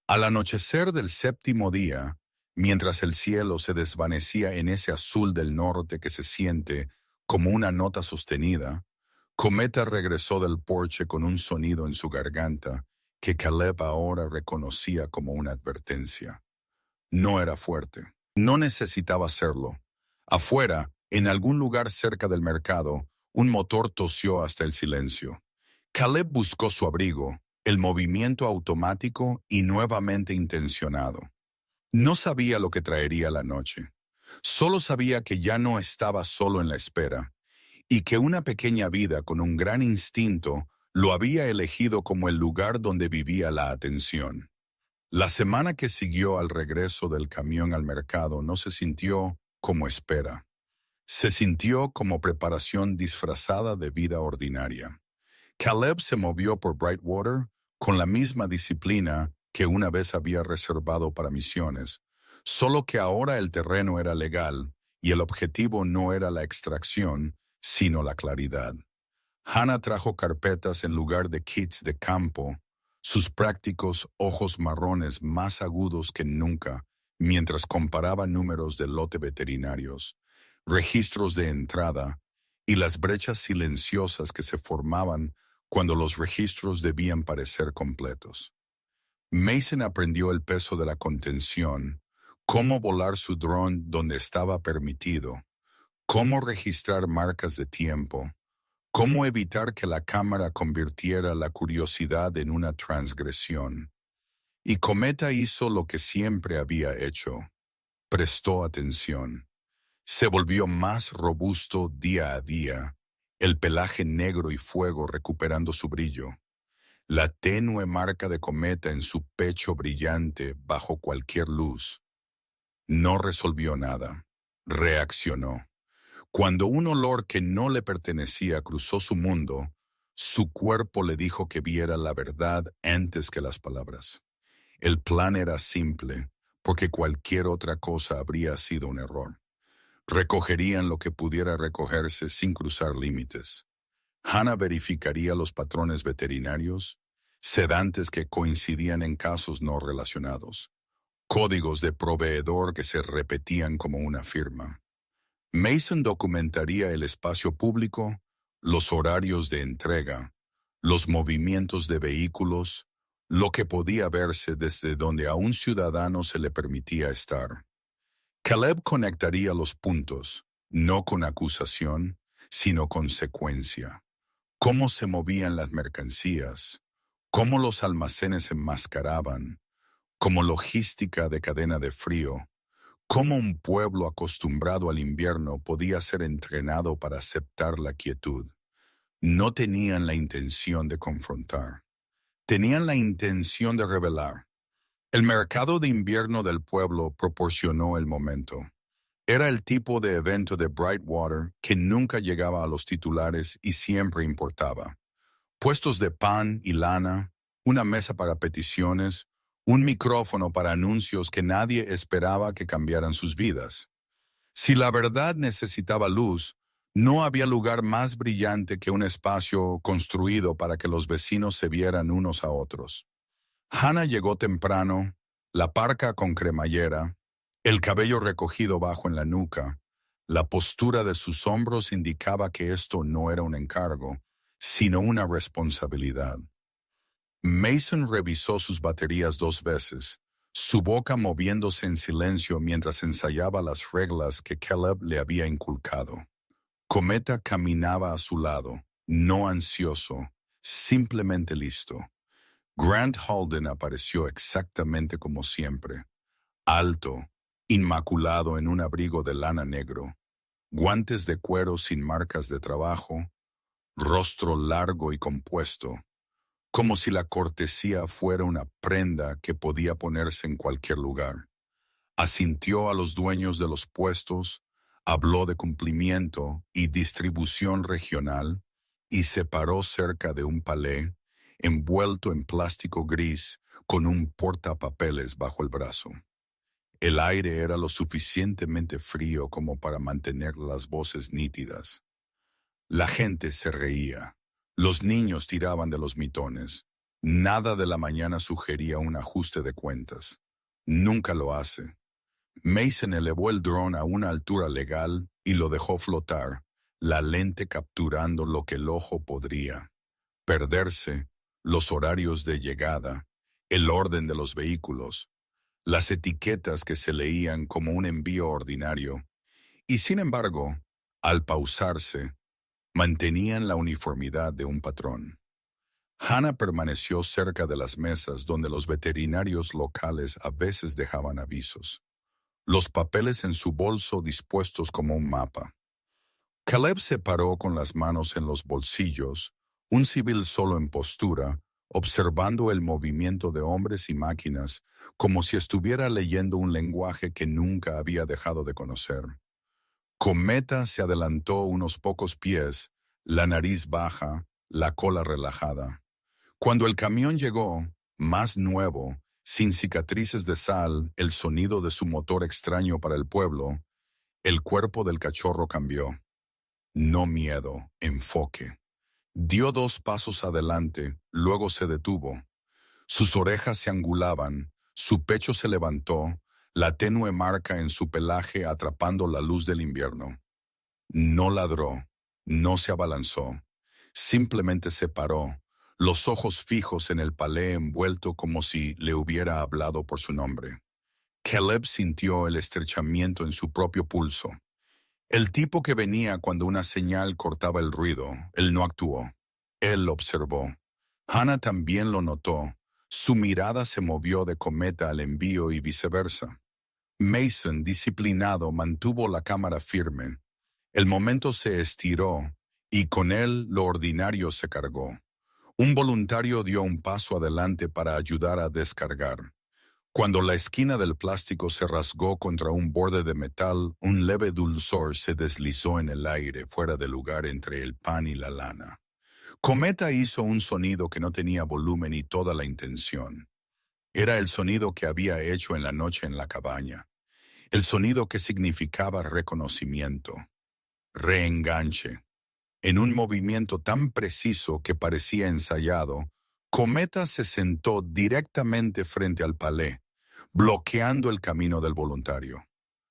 Al anochecer del séptimo día, mientras el cielo se desvanecía en ese azul del norte que se siente como una nota sostenida, Cometa regresó del porche con un sonido en su garganta que Caleb ahora reconocía como una advertencia. No era fuerte. No necesitaba serlo. Afuera, en algún lugar cerca del mercado, un motor tosió hasta el silencio. Caleb buscó su abrigo, el movimiento automático y nuevamente intencionado. No sabía lo que traería la noche. Solo sabía que ya no estaba solo en la espera y que una pequeña vida con un gran instinto lo había elegido como el lugar donde vivía la atención. La semana que siguió al regreso del camión al mercado no se sintió como espera. Se sintió como preparación disfrazada de vida ordinaria. Caleb se movió por Brightwater con la misma disciplina que una vez había reservado para misiones, solo que ahora el terreno era legal y el objetivo no era la extracción, sino la claridad. Hannah trajo carpetas en lugar de kits de campo, sus prácticos ojos marrones más agudos que nunca, mientras comparaba números de lote veterinarios, registros de entrada y las brechas silenciosas que se formaban cuando los registros debían parecer completos. Mason aprendió el peso de la contención, cómo volar su dron donde estaba permitido, cómo registrar marcas de tiempo, cómo evitar que la cámara convirtiera la curiosidad en una transgresión. Y Cometa hizo lo que siempre había hecho. Prestó atención. Se volvió más robusto día a día, el pelaje negro y fuego recuperando su brillo. La tenue marca de Cometa en su pecho brillante bajo cualquier luz. No resolvió nada. Reaccionó. Cuando un olor que no le pertenecía cruzó su mundo, su cuerpo le dijo que viera la verdad antes que las palabras. El plan era simple, porque cualquier otra cosa habría sido un error. Recogerían lo que pudiera recogerse sin cruzar límites. Hannah verificaría los patrones veterinarios, sedantes que coincidían en casos no relacionados, códigos de proveedor que se repetían como una firma. Mason documentaría el espacio público, los horarios de entrega, los movimientos de vehículos, lo que podía verse desde donde a un ciudadano se le permitía estar. Caleb conectaría los puntos, no con acusación, sino con secuencia. Cómo se movían las mercancías, cómo los almacenes se enmascaraban, como logística de cadena de frío, cómo un pueblo acostumbrado al invierno podía ser entrenado para aceptar la quietud. No tenían la intención de confrontar, tenían la intención de revelar. El mercado de invierno del pueblo proporcionó el momento. Era el tipo de evento de Brightwater que nunca llegaba a los titulares y siempre importaba. Puestos de pan y lana, una mesa para peticiones, un micrófono para anuncios que nadie esperaba que cambiaran sus vidas. Si la verdad necesitaba luz, no había lugar más brillante que un espacio construido para que los vecinos se vieran unos a otros. Hannah llegó temprano, la parca con cremallera, el cabello recogido bajo en la nuca. La postura de sus hombros indicaba que esto no era un encargo, sino una responsabilidad. Mason revisó sus baterías 2 veces, su boca moviéndose en silencio mientras ensayaba las reglas que Caleb le había inculcado. Cometa caminaba a su lado, no ansioso, simplemente listo. Grant Holden apareció exactamente como siempre, alto, inmaculado en un abrigo de lana negro, guantes de cuero sin marcas de trabajo, rostro largo y compuesto, como si la cortesía fuera una prenda que podía ponerse en cualquier lugar. Asintió a los dueños de los puestos, habló de cumplimiento y distribución regional y se paró cerca de un palé envuelto en plástico gris con un portapapeles bajo el brazo. El aire era lo suficientemente frío como para mantener las voces nítidas. La gente se reía. Los niños tiraban de los mitones. Nada de la mañana sugería un ajuste de cuentas. Nunca lo hace. Mason elevó el dron a una altura legal y lo dejó flotar, la lente capturando lo que el ojo podría. Perderse, los horarios de llegada, el orden de los vehículos, las etiquetas que se leían como un envío ordinario, y sin embargo, al pausarse, mantenían la uniformidad de un patrón. Hannah permaneció cerca de las mesas donde los veterinarios locales a veces dejaban avisos, los papeles en su bolso dispuestos como un mapa. Caleb se paró con las manos en los bolsillos, un civil solo en postura, observando el movimiento de hombres y máquinas como si estuviera leyendo un lenguaje que nunca había dejado de conocer. Cometa se adelantó unos pocos pies, la nariz baja, la cola relajada. Cuando el camión llegó, más nuevo, sin cicatrices de sal, el sonido de su motor extraño para el pueblo, el cuerpo del cachorro cambió. No miedo, enfoque. Dio 2 pasos adelante, luego se detuvo. Sus orejas se angulaban, su pecho se levantó, la tenue marca en su pelaje atrapando la luz del invierno. No ladró, no se abalanzó, simplemente se paró, los ojos fijos en el palé envuelto como si le hubiera hablado por su nombre. Caleb sintió el estrechamiento en su propio pulso. El tipo que venía cuando una señal cortaba el ruido, él no actuó. Él observó. Hannah también lo notó. Su mirada se movió de Cometa al envío y viceversa. Mason, disciplinado, mantuvo la cámara firme. El momento se estiró y con él lo ordinario se cargó. Un voluntario dio un paso adelante para ayudar a descargar. Cuando la esquina del plástico se rasgó contra un borde de metal, un leve dulzor se deslizó en el aire fuera de lugar entre el pan y la lana. Cometa hizo un sonido que no tenía volumen y toda la intención. Era el sonido que había hecho en la noche en la cabaña. El sonido que significaba reconocimiento, reenganche. En un movimiento tan preciso que parecía ensayado, Cometa se sentó directamente frente al palé, bloqueando el camino del voluntario.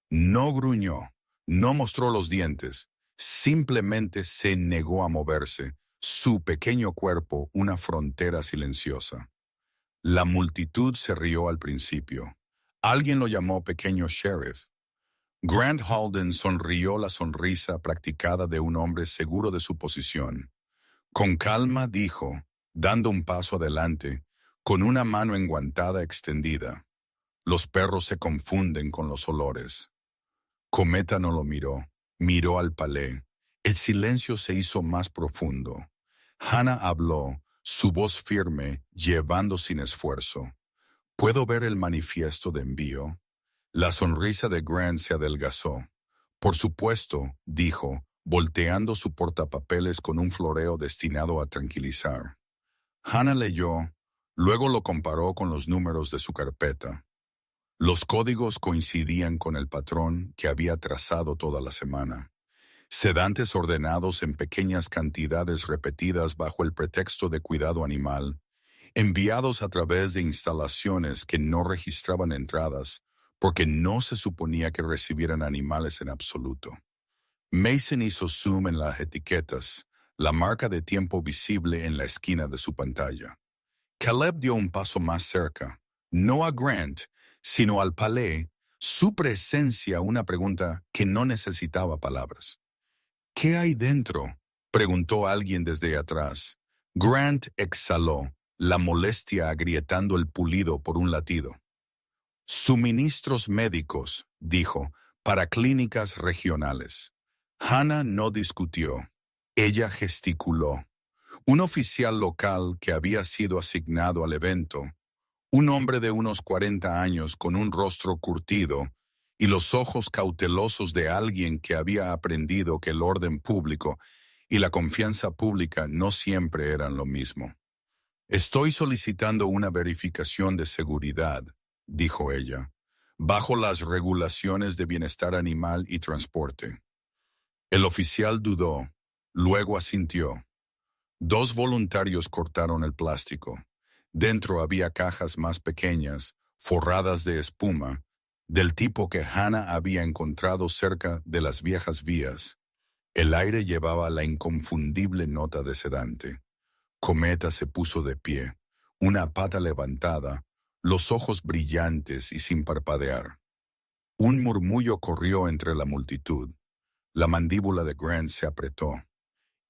No gruñó, No mostró los dientes, simplemente se negó a moverse, su pequeño cuerpo una frontera silenciosa. La multitud se rió al principio. Alguien lo llamó pequeño sheriff. Grant Halden sonrió la sonrisa practicada de un hombre seguro de su posición. Con calma dijo, dando un paso adelante, con una mano enguantada extendida. Los perros se confunden con los olores. Cometa no lo miró, miró al palé. El silencio se hizo más profundo. Hannah habló, su voz firme, llevando sin esfuerzo. ¿Puedo ver el manifiesto de envío? La sonrisa de Grant se adelgazó. Por supuesto, dijo, volteando su portapapeles con un floreo destinado a tranquilizar. Hannah leyó, luego lo comparó con los números de su carpeta. Los códigos coincidían con el patrón que había trazado toda la semana. Sedantes ordenados en pequeñas cantidades repetidas bajo el pretexto de cuidado animal, enviados a través de instalaciones que no registraban entradas, porque no se suponía que recibieran animales en absoluto. Mason hizo zoom en las etiquetas, la marca de tiempo visible en la esquina de su pantalla. Caleb dio un paso más cerca, no a Grant, sino al palé, su presencia una pregunta que no necesitaba palabras. ¿Qué hay dentro?, preguntó alguien desde atrás. Grant exhaló, la molestia agrietando el pulido por un latido. Suministros médicos, dijo, para clínicas regionales. Hannah no discutió. Ella gesticuló. Un oficial local que había sido asignado al evento, un hombre de unos 40 años con un rostro curtido y los ojos cautelosos de alguien que había aprendido que el orden público y la confianza pública no siempre eran lo mismo. Estoy solicitando una verificación de seguridad, dijo ella, bajo las regulaciones de bienestar animal y transporte. El oficial dudó, luego asintió. 2 voluntarios cortaron el plástico. Dentro había cajas más pequeñas, forradas de espuma, del tipo que Hannah había encontrado cerca de las viejas vías. El aire llevaba la inconfundible nota de sedante. Cometa se puso de pie, una pata levantada, los ojos brillantes y sin parpadear. Un murmullo corrió entre la multitud. La mandíbula de Grant se apretó.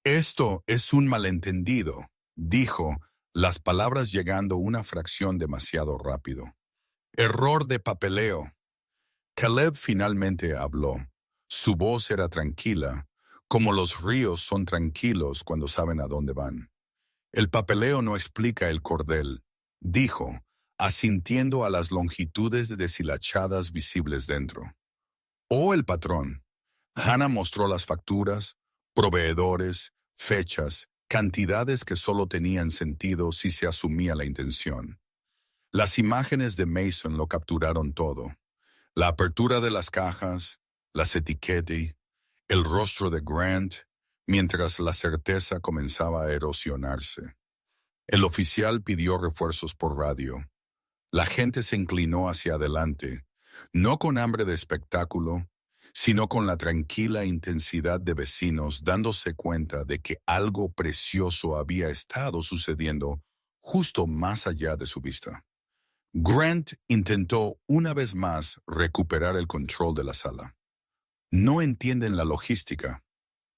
Esto es un malentendido, dijo, las palabras llegando una fracción demasiado rápido. Error de papeleo. Caleb finalmente habló. Su voz era tranquila, como los ríos son tranquilos cuando saben a dónde van. El papeleo no explica el cordel, dijo, asintiendo a las longitudes deshilachadas visibles dentro. O el patrón. Hannah mostró las facturas, proveedores, fechas, cantidades que solo tenían sentido si se asumía la intención. Las imágenes de Mason lo capturaron todo. La apertura de las cajas, las etiquetas, el rostro de Grant, mientras la certeza comenzaba a erosionarse. El oficial pidió refuerzos por radio. La gente se inclinó hacia adelante, no con hambre de espectáculo, sino con la tranquila intensidad de vecinos dándose cuenta de que algo precioso había estado sucediendo justo más allá de su vista. Grant intentó una vez más recuperar el control de la sala. No entienden la logística,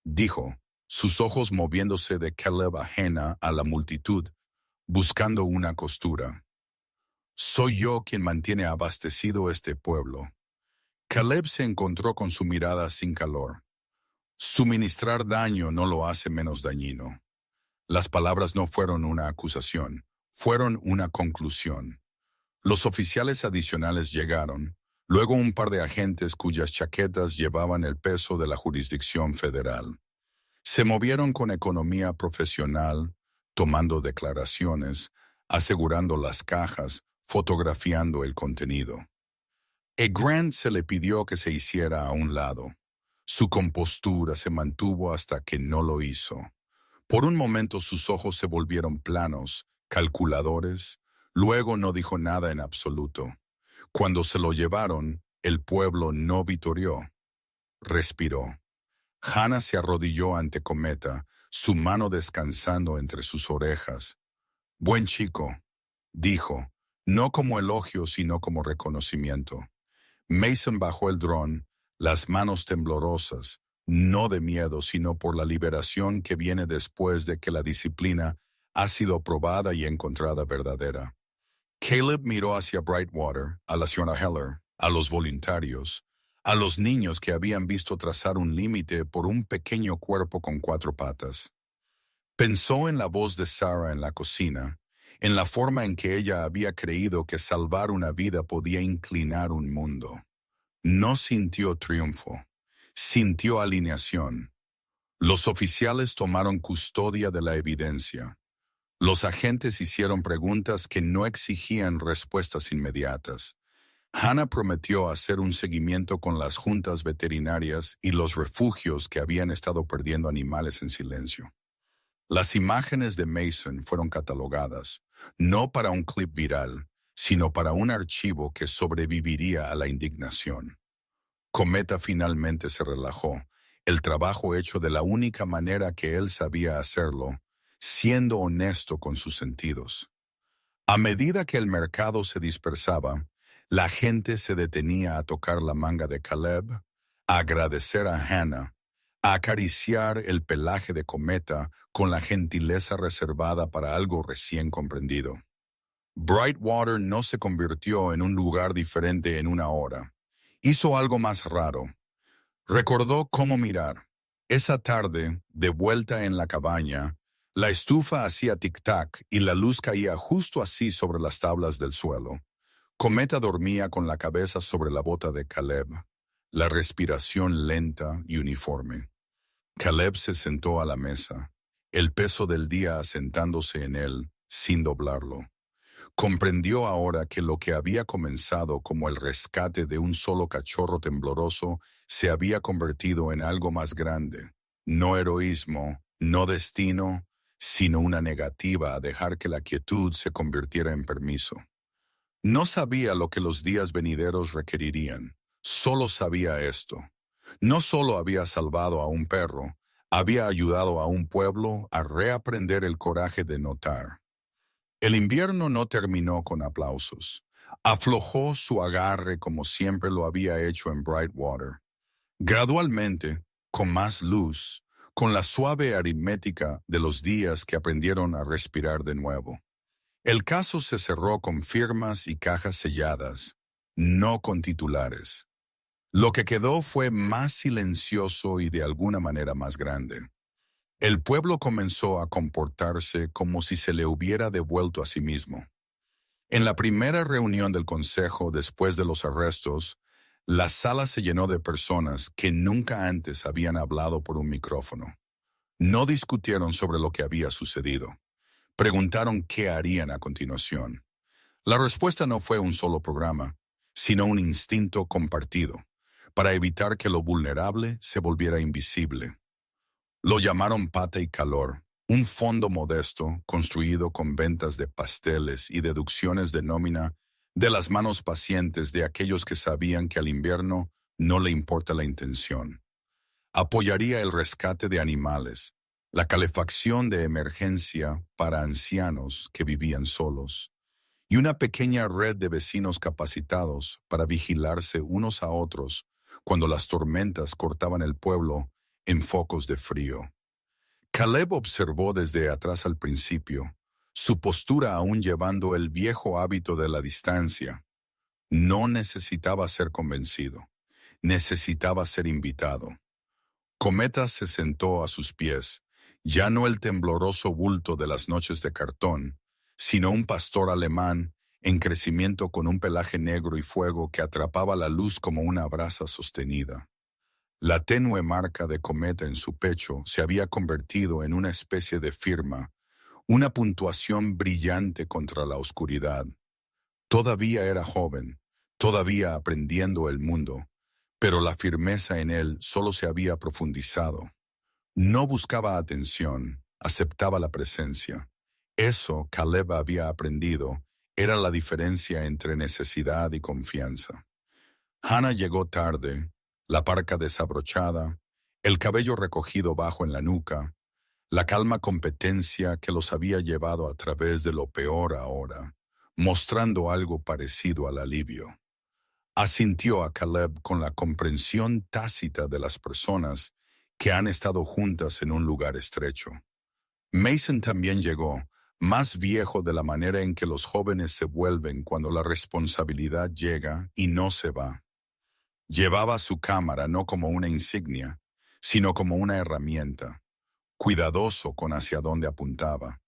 dijo, sus ojos moviéndose de Caleb a Hannah a la multitud, buscando una costura. Soy yo quien mantiene abastecido este pueblo. Caleb se encontró con su mirada sin calor. Suministrar daño no lo hace menos dañino. Las palabras no fueron una acusación, fueron una conclusión. Los oficiales adicionales llegaron, luego un par de agentes cuyas chaquetas llevaban el peso de la jurisdicción federal. Se movieron con economía profesional, tomando declaraciones, asegurando las cajas, fotografiando el contenido. A Grant se le pidió que se hiciera a un lado. Su compostura se mantuvo hasta que no lo hizo. Por un momento sus ojos se volvieron planos, calculadores, luego no dijo nada en absoluto. Cuando se lo llevaron, el pueblo no vitoreó. respiró. Hannah se arrodilló ante Cometa, su mano descansando entre sus orejas. Buen chico, dijo, no como elogio sino como reconocimiento. Mason bajó el dron, las manos temblorosas, no de miedo sino por la liberación que viene después de que la disciplina ha sido probada y encontrada verdadera. Caleb miró hacia Brightwater, a la señora Heller, a los voluntarios, a los niños que habían visto trazar un límite por un pequeño cuerpo con 4 patas. Pensó en la voz de Sarah en la cocina, en la forma en que ella había creído que salvar una vida podía inclinar un mundo. No sintió triunfo, sintió alineación. Los oficiales tomaron custodia de la evidencia. Los agentes hicieron preguntas que no exigían respuestas inmediatas. Hannah prometió hacer un seguimiento con las juntas veterinarias y los refugios que habían estado perdiendo animales en silencio. Las imágenes de Mason fueron catalogadas, no para un clip viral, sino para un archivo que sobreviviría a la indignación. Cometa finalmente se relajó, el trabajo hecho de la única manera que él sabía hacerlo, siendo honesto con sus sentidos. A medida que el mercado se dispersaba, la gente se detenía a tocar la manga de Caleb, a agradecer a Hannah, a acariciar el pelaje de Cometa con la gentileza reservada para algo recién comprendido. Brightwater no se convirtió en un lugar diferente en una hora. Hizo algo más raro. Recordó cómo mirar. Esa tarde, de vuelta en la cabaña, la estufa hacía tic-tac y la luz caía justo así sobre las tablas del suelo. Cometa dormía con la cabeza sobre la bota de Caleb, la respiración lenta y uniforme. Caleb se sentó a la mesa, el peso del día asentándose en él, sin doblarlo. Comprendió ahora que lo que había comenzado como el rescate de un solo cachorro tembloroso se había convertido en algo más grande. No heroísmo, no destino, sino una negativa a dejar que la quietud se convirtiera en permiso. No sabía lo que los días venideros requerirían, solo sabía esto. No solo había salvado a un perro, había ayudado a un pueblo a reaprender el coraje de notar. El invierno no terminó con aplausos. Aflojó su agarre como siempre lo había hecho en Brightwater. Gradualmente, con más luz, con la suave aritmética de los días que aprendieron a respirar de nuevo. El caso se cerró con firmas y cajas selladas, no con titulares. Lo que quedó fue más silencioso y de alguna manera más grande. El pueblo comenzó a comportarse como si se le hubiera devuelto a sí mismo. En la primera reunión del consejo después de los arrestos, la sala se llenó de personas que nunca antes habían hablado por un micrófono. No discutieron sobre lo que había sucedido. Preguntaron qué harían a continuación. La respuesta no fue un solo programa, sino un instinto compartido, para evitar que lo vulnerable se volviera invisible. Lo llamaron Pata y Calor, un fondo modesto construido con ventas de pasteles y deducciones de nómina de las manos pacientes de aquellos que sabían que al invierno no le importa la intención. Apoyaría el rescate de animales, la calefacción de emergencia para ancianos que vivían solos, y una pequeña red de vecinos capacitados para vigilarse unos a otros cuando las tormentas cortaban el pueblo en focos de frío. Caleb observó desde atrás al principio, su postura aún llevando el viejo hábito de la distancia. No necesitaba ser convencido, necesitaba ser invitado. Cometa se sentó a sus pies, ya no el tembloroso bulto de las noches de cartón, sino un pastor alemán en crecimiento con un pelaje negro y fuego que atrapaba la luz como una brasa sostenida. La tenue marca de Cometa en su pecho se había convertido en una especie de firma, una puntuación brillante contra la oscuridad. Todavía era joven, todavía aprendiendo el mundo, pero la firmeza en él solo se había profundizado. No buscaba atención, aceptaba la presencia. Eso Caleb había aprendido, era la diferencia entre necesidad y confianza. Hannah llegó tarde, la parca desabrochada, el cabello recogido bajo en la nuca, la calma competencia que los había llevado a través de lo peor ahora, mostrando algo parecido al alivio. Asintió a Caleb con la comprensión tácita de las personas que han estado juntas en un lugar estrecho. Mason también llegó, más viejo de la manera en que los jóvenes se vuelven cuando la responsabilidad llega y no se va. Llevaba su cámara no como una insignia, sino como una herramienta, cuidadoso con hacia dónde apuntaba,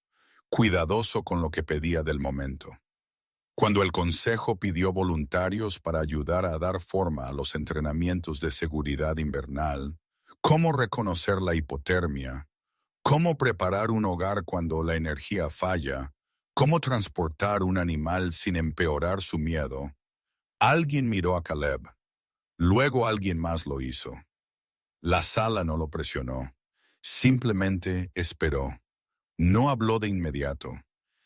cuidadoso con lo que pedía del momento. Cuando el consejo pidió voluntarios para ayudar a dar forma a los entrenamientos de seguridad invernal, cómo reconocer la hipotermia, cómo preparar un hogar cuando la energía falla, cómo transportar un animal sin empeorar su miedo, alguien miró a Caleb. Luego alguien más lo hizo. La sala no lo presionó, simplemente esperó. No habló de inmediato.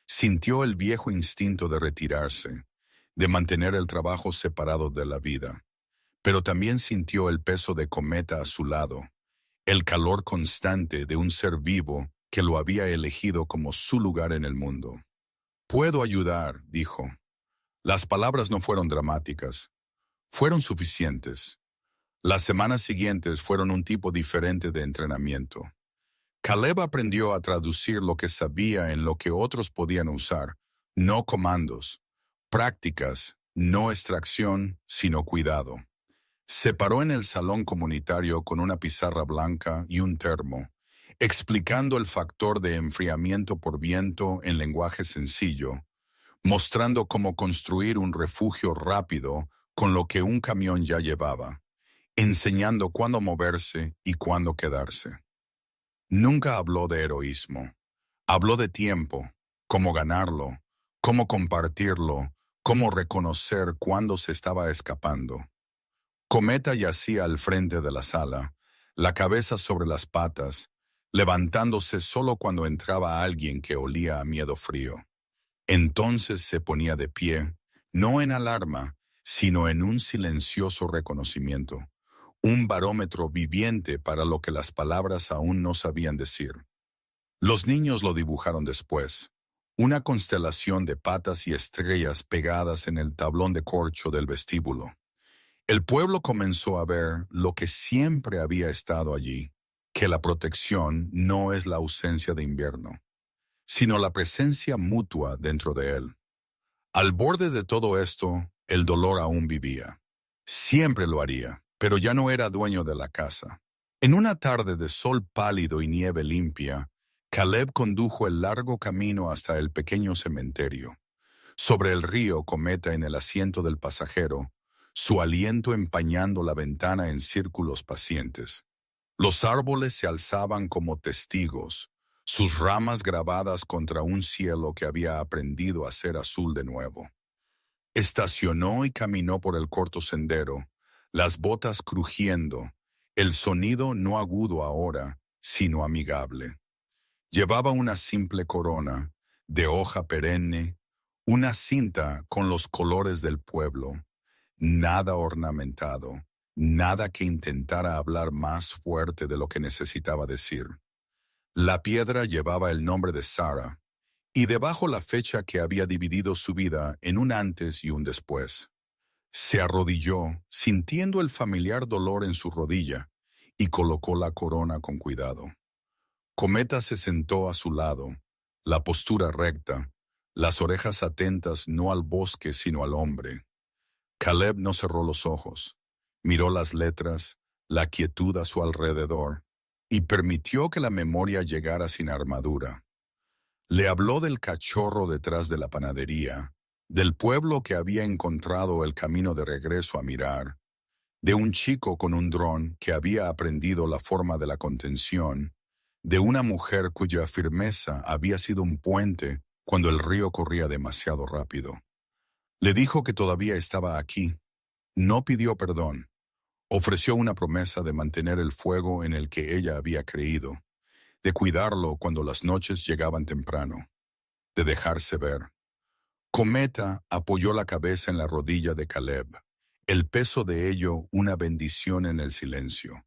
Sintió el viejo instinto de retirarse, de mantener el trabajo separado de la vida. Pero también sintió el peso de Cometa a su lado, el calor constante de un ser vivo que lo había elegido como su lugar en el mundo. «Puedo ayudar», dijo. Las palabras no fueron dramáticas, fueron suficientes. Las semanas siguientes fueron un tipo diferente de entrenamiento. Caleb aprendió a traducir lo que sabía en lo que otros podían usar, no comandos, prácticas, no extracción, sino cuidado. Se paró en el salón comunitario con una pizarra blanca y un termo, explicando el factor de enfriamiento por viento en lenguaje sencillo, mostrando cómo construir un refugio rápido con lo que un camión ya llevaba, enseñando cuándo moverse y cuándo quedarse. Nunca habló de heroísmo. Habló de tiempo, cómo ganarlo, cómo compartirlo, cómo reconocer cuándo se estaba escapando. Cometa yacía al frente de la sala, la cabeza sobre las patas, levantándose solo cuando entraba alguien que olía a miedo frío. Entonces se ponía de pie, no en alarma, sino en un silencioso reconocimiento, un barómetro viviente para lo que las palabras aún no sabían decir. Los niños lo dibujaron después, una constelación de patas y estrellas pegadas en el tablón de corcho del vestíbulo. El pueblo comenzó a ver lo que siempre había estado allí, que la protección no es la ausencia de invierno, sino la presencia mutua dentro de él. Al borde de todo esto, el dolor aún vivía. Siempre lo haría, pero ya no era dueño de la casa. En una tarde de sol pálido y nieve limpia, Caleb condujo el largo camino hasta el pequeño cementerio. Sobre el río Cometa en el asiento del pasajero, su aliento empañando la ventana en círculos pacientes. Los árboles se alzaban como testigos, sus ramas grabadas contra un cielo que había aprendido a ser azul de nuevo. Estacionó y caminó por el corto sendero, las botas crujiendo, el sonido no agudo ahora, sino amigable. Llevaba una simple corona, de hoja perenne, una cinta con los colores del pueblo, nada ornamentado, nada que intentara hablar más fuerte de lo que necesitaba decir. La piedra llevaba el nombre de Sarah, y debajo la fecha que había dividido su vida en un antes y un después. Se arrodilló, sintiendo el familiar dolor en su rodilla, y colocó la corona con cuidado. Cometa se sentó a su lado, la postura recta, las orejas atentas no al bosque sino al hombre. Caleb no cerró los ojos, miró las letras, la quietud a su alrededor, y permitió que la memoria llegara sin armadura. Le habló del cachorro detrás de la panadería, del pueblo que había encontrado el camino de regreso a mirar, de un chico con un dron que había aprendido la forma de la contención, de una mujer cuya firmeza había sido un puente cuando el río corría demasiado rápido. Le dijo que todavía estaba aquí. No pidió perdón. Ofreció una promesa de mantener el fuego en el que ella había creído, de cuidarlo cuando las noches llegaban temprano, de dejarse ver. Cometa apoyó la cabeza en la rodilla de Caleb, El peso de ello, una bendición en el silencio.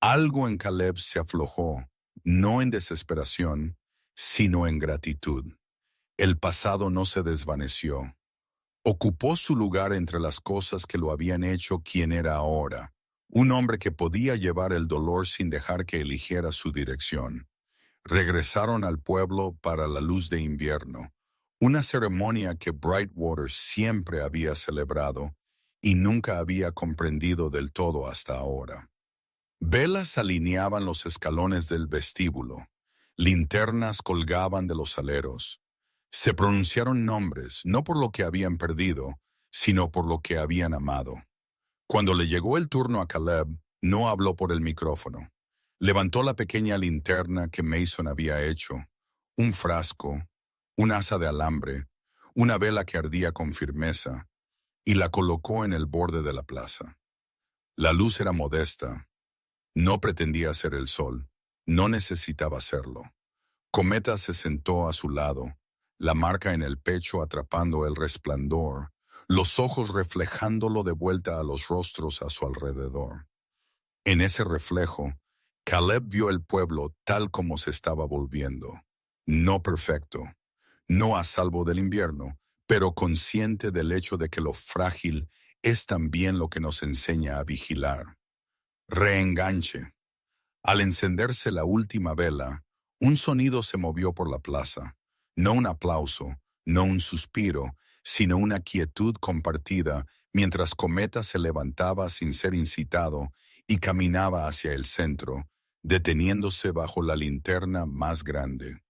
Algo en Caleb se aflojó, no en desesperación, sino en gratitud. El pasado no se desvaneció. Ocupó su lugar entre las cosas que lo habían hecho quien era ahora, un hombre que podía llevar el dolor sin dejar que eligiera su dirección. Regresaron al pueblo para la luz de invierno, una ceremonia que Brightwater siempre había celebrado y nunca había comprendido del todo hasta ahora. Velas alineaban los escalones del vestíbulo, linternas colgaban de los aleros. Se pronunciaron nombres, no por lo que habían perdido, sino por lo que habían amado. Cuando le llegó el turno a Caleb, no habló por el micrófono. Levantó la pequeña linterna que Mason había hecho, un frasco, un asa de alambre, una vela que ardía con firmeza, y la colocó en el borde de la plaza. La luz era modesta, no pretendía ser el sol, no necesitaba serlo. Cometa se sentó a su lado, la marca en el pecho atrapando el resplandor, los ojos reflejándolo de vuelta a los rostros a su alrededor. En ese reflejo, Caleb vio el pueblo tal como se estaba volviendo. No perfecto, no a salvo del invierno, pero consciente del hecho de que lo frágil es también lo que nos enseña a vigilar. Reenganche. Al encenderse la última vela, un sonido se movió por la plaza. No un aplauso, no un suspiro, sino una quietud compartida mientras Cometa se levantaba sin ser incitado y caminaba hacia el centro, deteniéndose bajo la linterna más grande.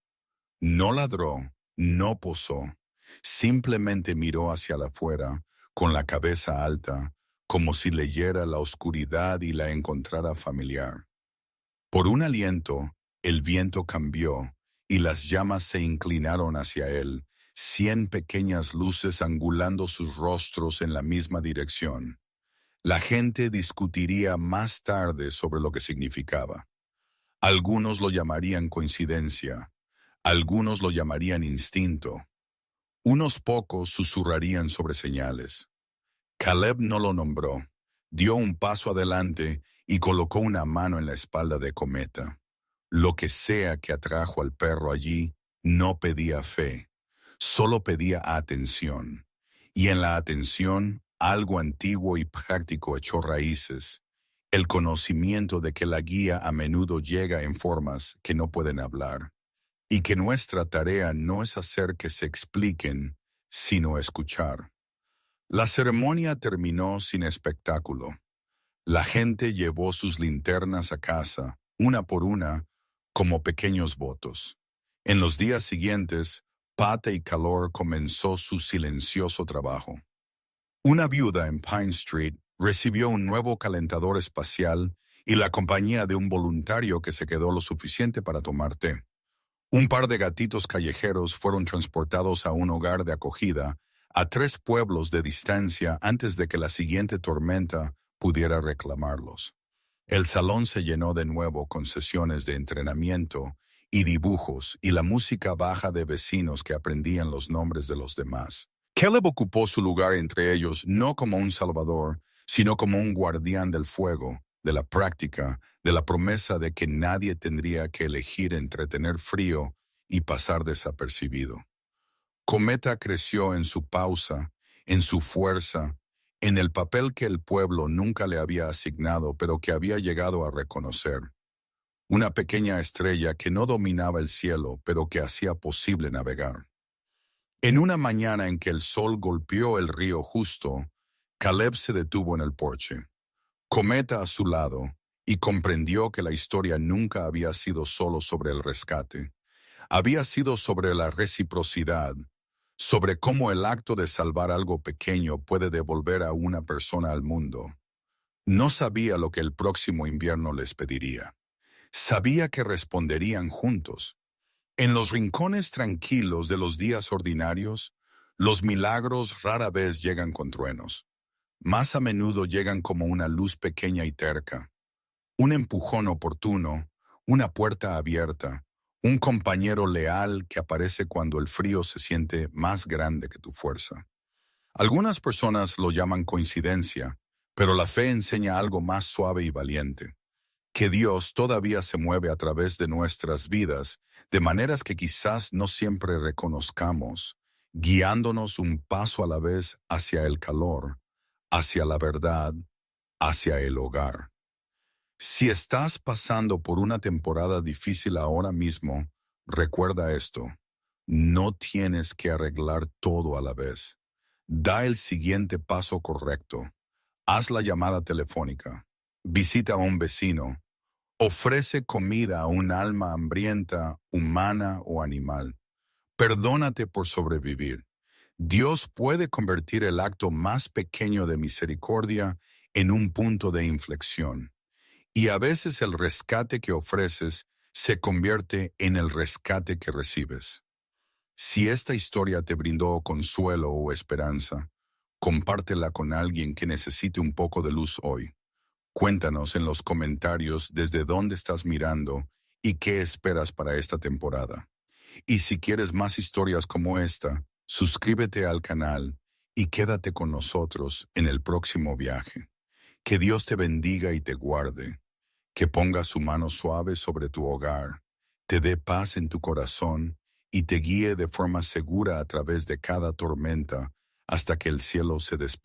No ladró, no posó, simplemente miró hacia afuera, con la cabeza alta, como si leyera la oscuridad y la encontrara familiar. Por un aliento, el viento cambió y las llamas se inclinaron hacia él, 100 pequeñas luces angulando sus rostros en la misma dirección. La gente discutiría más tarde sobre lo que significaba. Algunos lo llamarían coincidencia, algunos lo llamarían instinto, unos pocos susurrarían sobre señales. Caleb no lo nombró, dio un paso adelante y colocó una mano en la espalda de Cometa. Lo que sea que atrajo al perro allí no pedía fe, solo pedía atención. Y en la atención, algo antiguo y práctico echó raíces, el conocimiento de que la guía a menudo llega en formas que no pueden hablar, y que nuestra tarea no es hacer que se expliquen, sino escuchar. La ceremonia terminó sin espectáculo. La gente llevó sus linternas a casa, una por una, como pequeños votos. En los días siguientes, Pata y Calor comenzó su silencioso trabajo. Una viuda en Pine Street recibió un nuevo calentador espacial y la compañía de un voluntario que se quedó lo suficiente para tomar té. Un par de gatitos callejeros fueron transportados a un hogar de acogida a 3 pueblos de distancia antes de que la siguiente tormenta pudiera reclamarlos. El salón se llenó de nuevo con sesiones de entrenamiento y dibujos y la música baja de vecinos que aprendían los nombres de los demás. Caleb ocupó su lugar entre ellos no como un salvador, sino como un guardián del fuego, de la práctica, de la promesa de que nadie tendría que elegir entre tener frío y pasar desapercibido. Cometa creció en su pausa, en su fuerza, en el papel que el pueblo nunca le había asignado pero que había llegado a reconocer. Una pequeña estrella que no dominaba el cielo pero que hacía posible navegar. En una mañana en que el sol golpeó el río justo, Caleb se detuvo en el porche. Cometa a su lado, y comprendió que la historia nunca había sido solo sobre el rescate. Había sido sobre la reciprocidad, sobre cómo el acto de salvar algo pequeño puede devolver a una persona al mundo. No sabía lo que el próximo invierno les pediría. Sabía que responderían juntos. En los rincones tranquilos de los días ordinarios, los milagros rara vez llegan con truenos. Más a menudo llegan como una luz pequeña y terca, un empujón oportuno, una puerta abierta, un compañero leal que aparece cuando el frío se siente más grande que tu fuerza. Algunas personas lo llaman coincidencia, Pero la fe enseña algo más suave y valiente, que Dios todavía se mueve a través de nuestras vidas de maneras que quizás no siempre reconozcamos, guiándonos un paso a la vez hacia el calor, hacia la verdad, hacia el hogar. Si estás pasando por una temporada difícil ahora mismo, recuerda esto: no tienes que arreglar todo a la vez. Da el siguiente paso correcto. Haz la llamada telefónica. Visita a un vecino. Ofrece comida a un alma hambrienta, humana o animal. Perdónate por sobrevivir. Dios puede convertir el acto más pequeño de misericordia en un punto de inflexión. Y a veces el rescate que ofreces se convierte en el rescate que recibes. Si esta historia te brindó consuelo o esperanza, compártela con alguien que necesite un poco de luz hoy. Cuéntanos en los comentarios desde dónde estás mirando y qué esperas para esta temporada. Y si quieres más historias como esta, suscríbete al canal y quédate con nosotros en el próximo viaje. Que Dios te bendiga y te guarde, que ponga su mano suave sobre tu hogar, te dé paz en tu corazón y te guíe de forma segura a través de cada tormenta hasta que el cielo se despeje.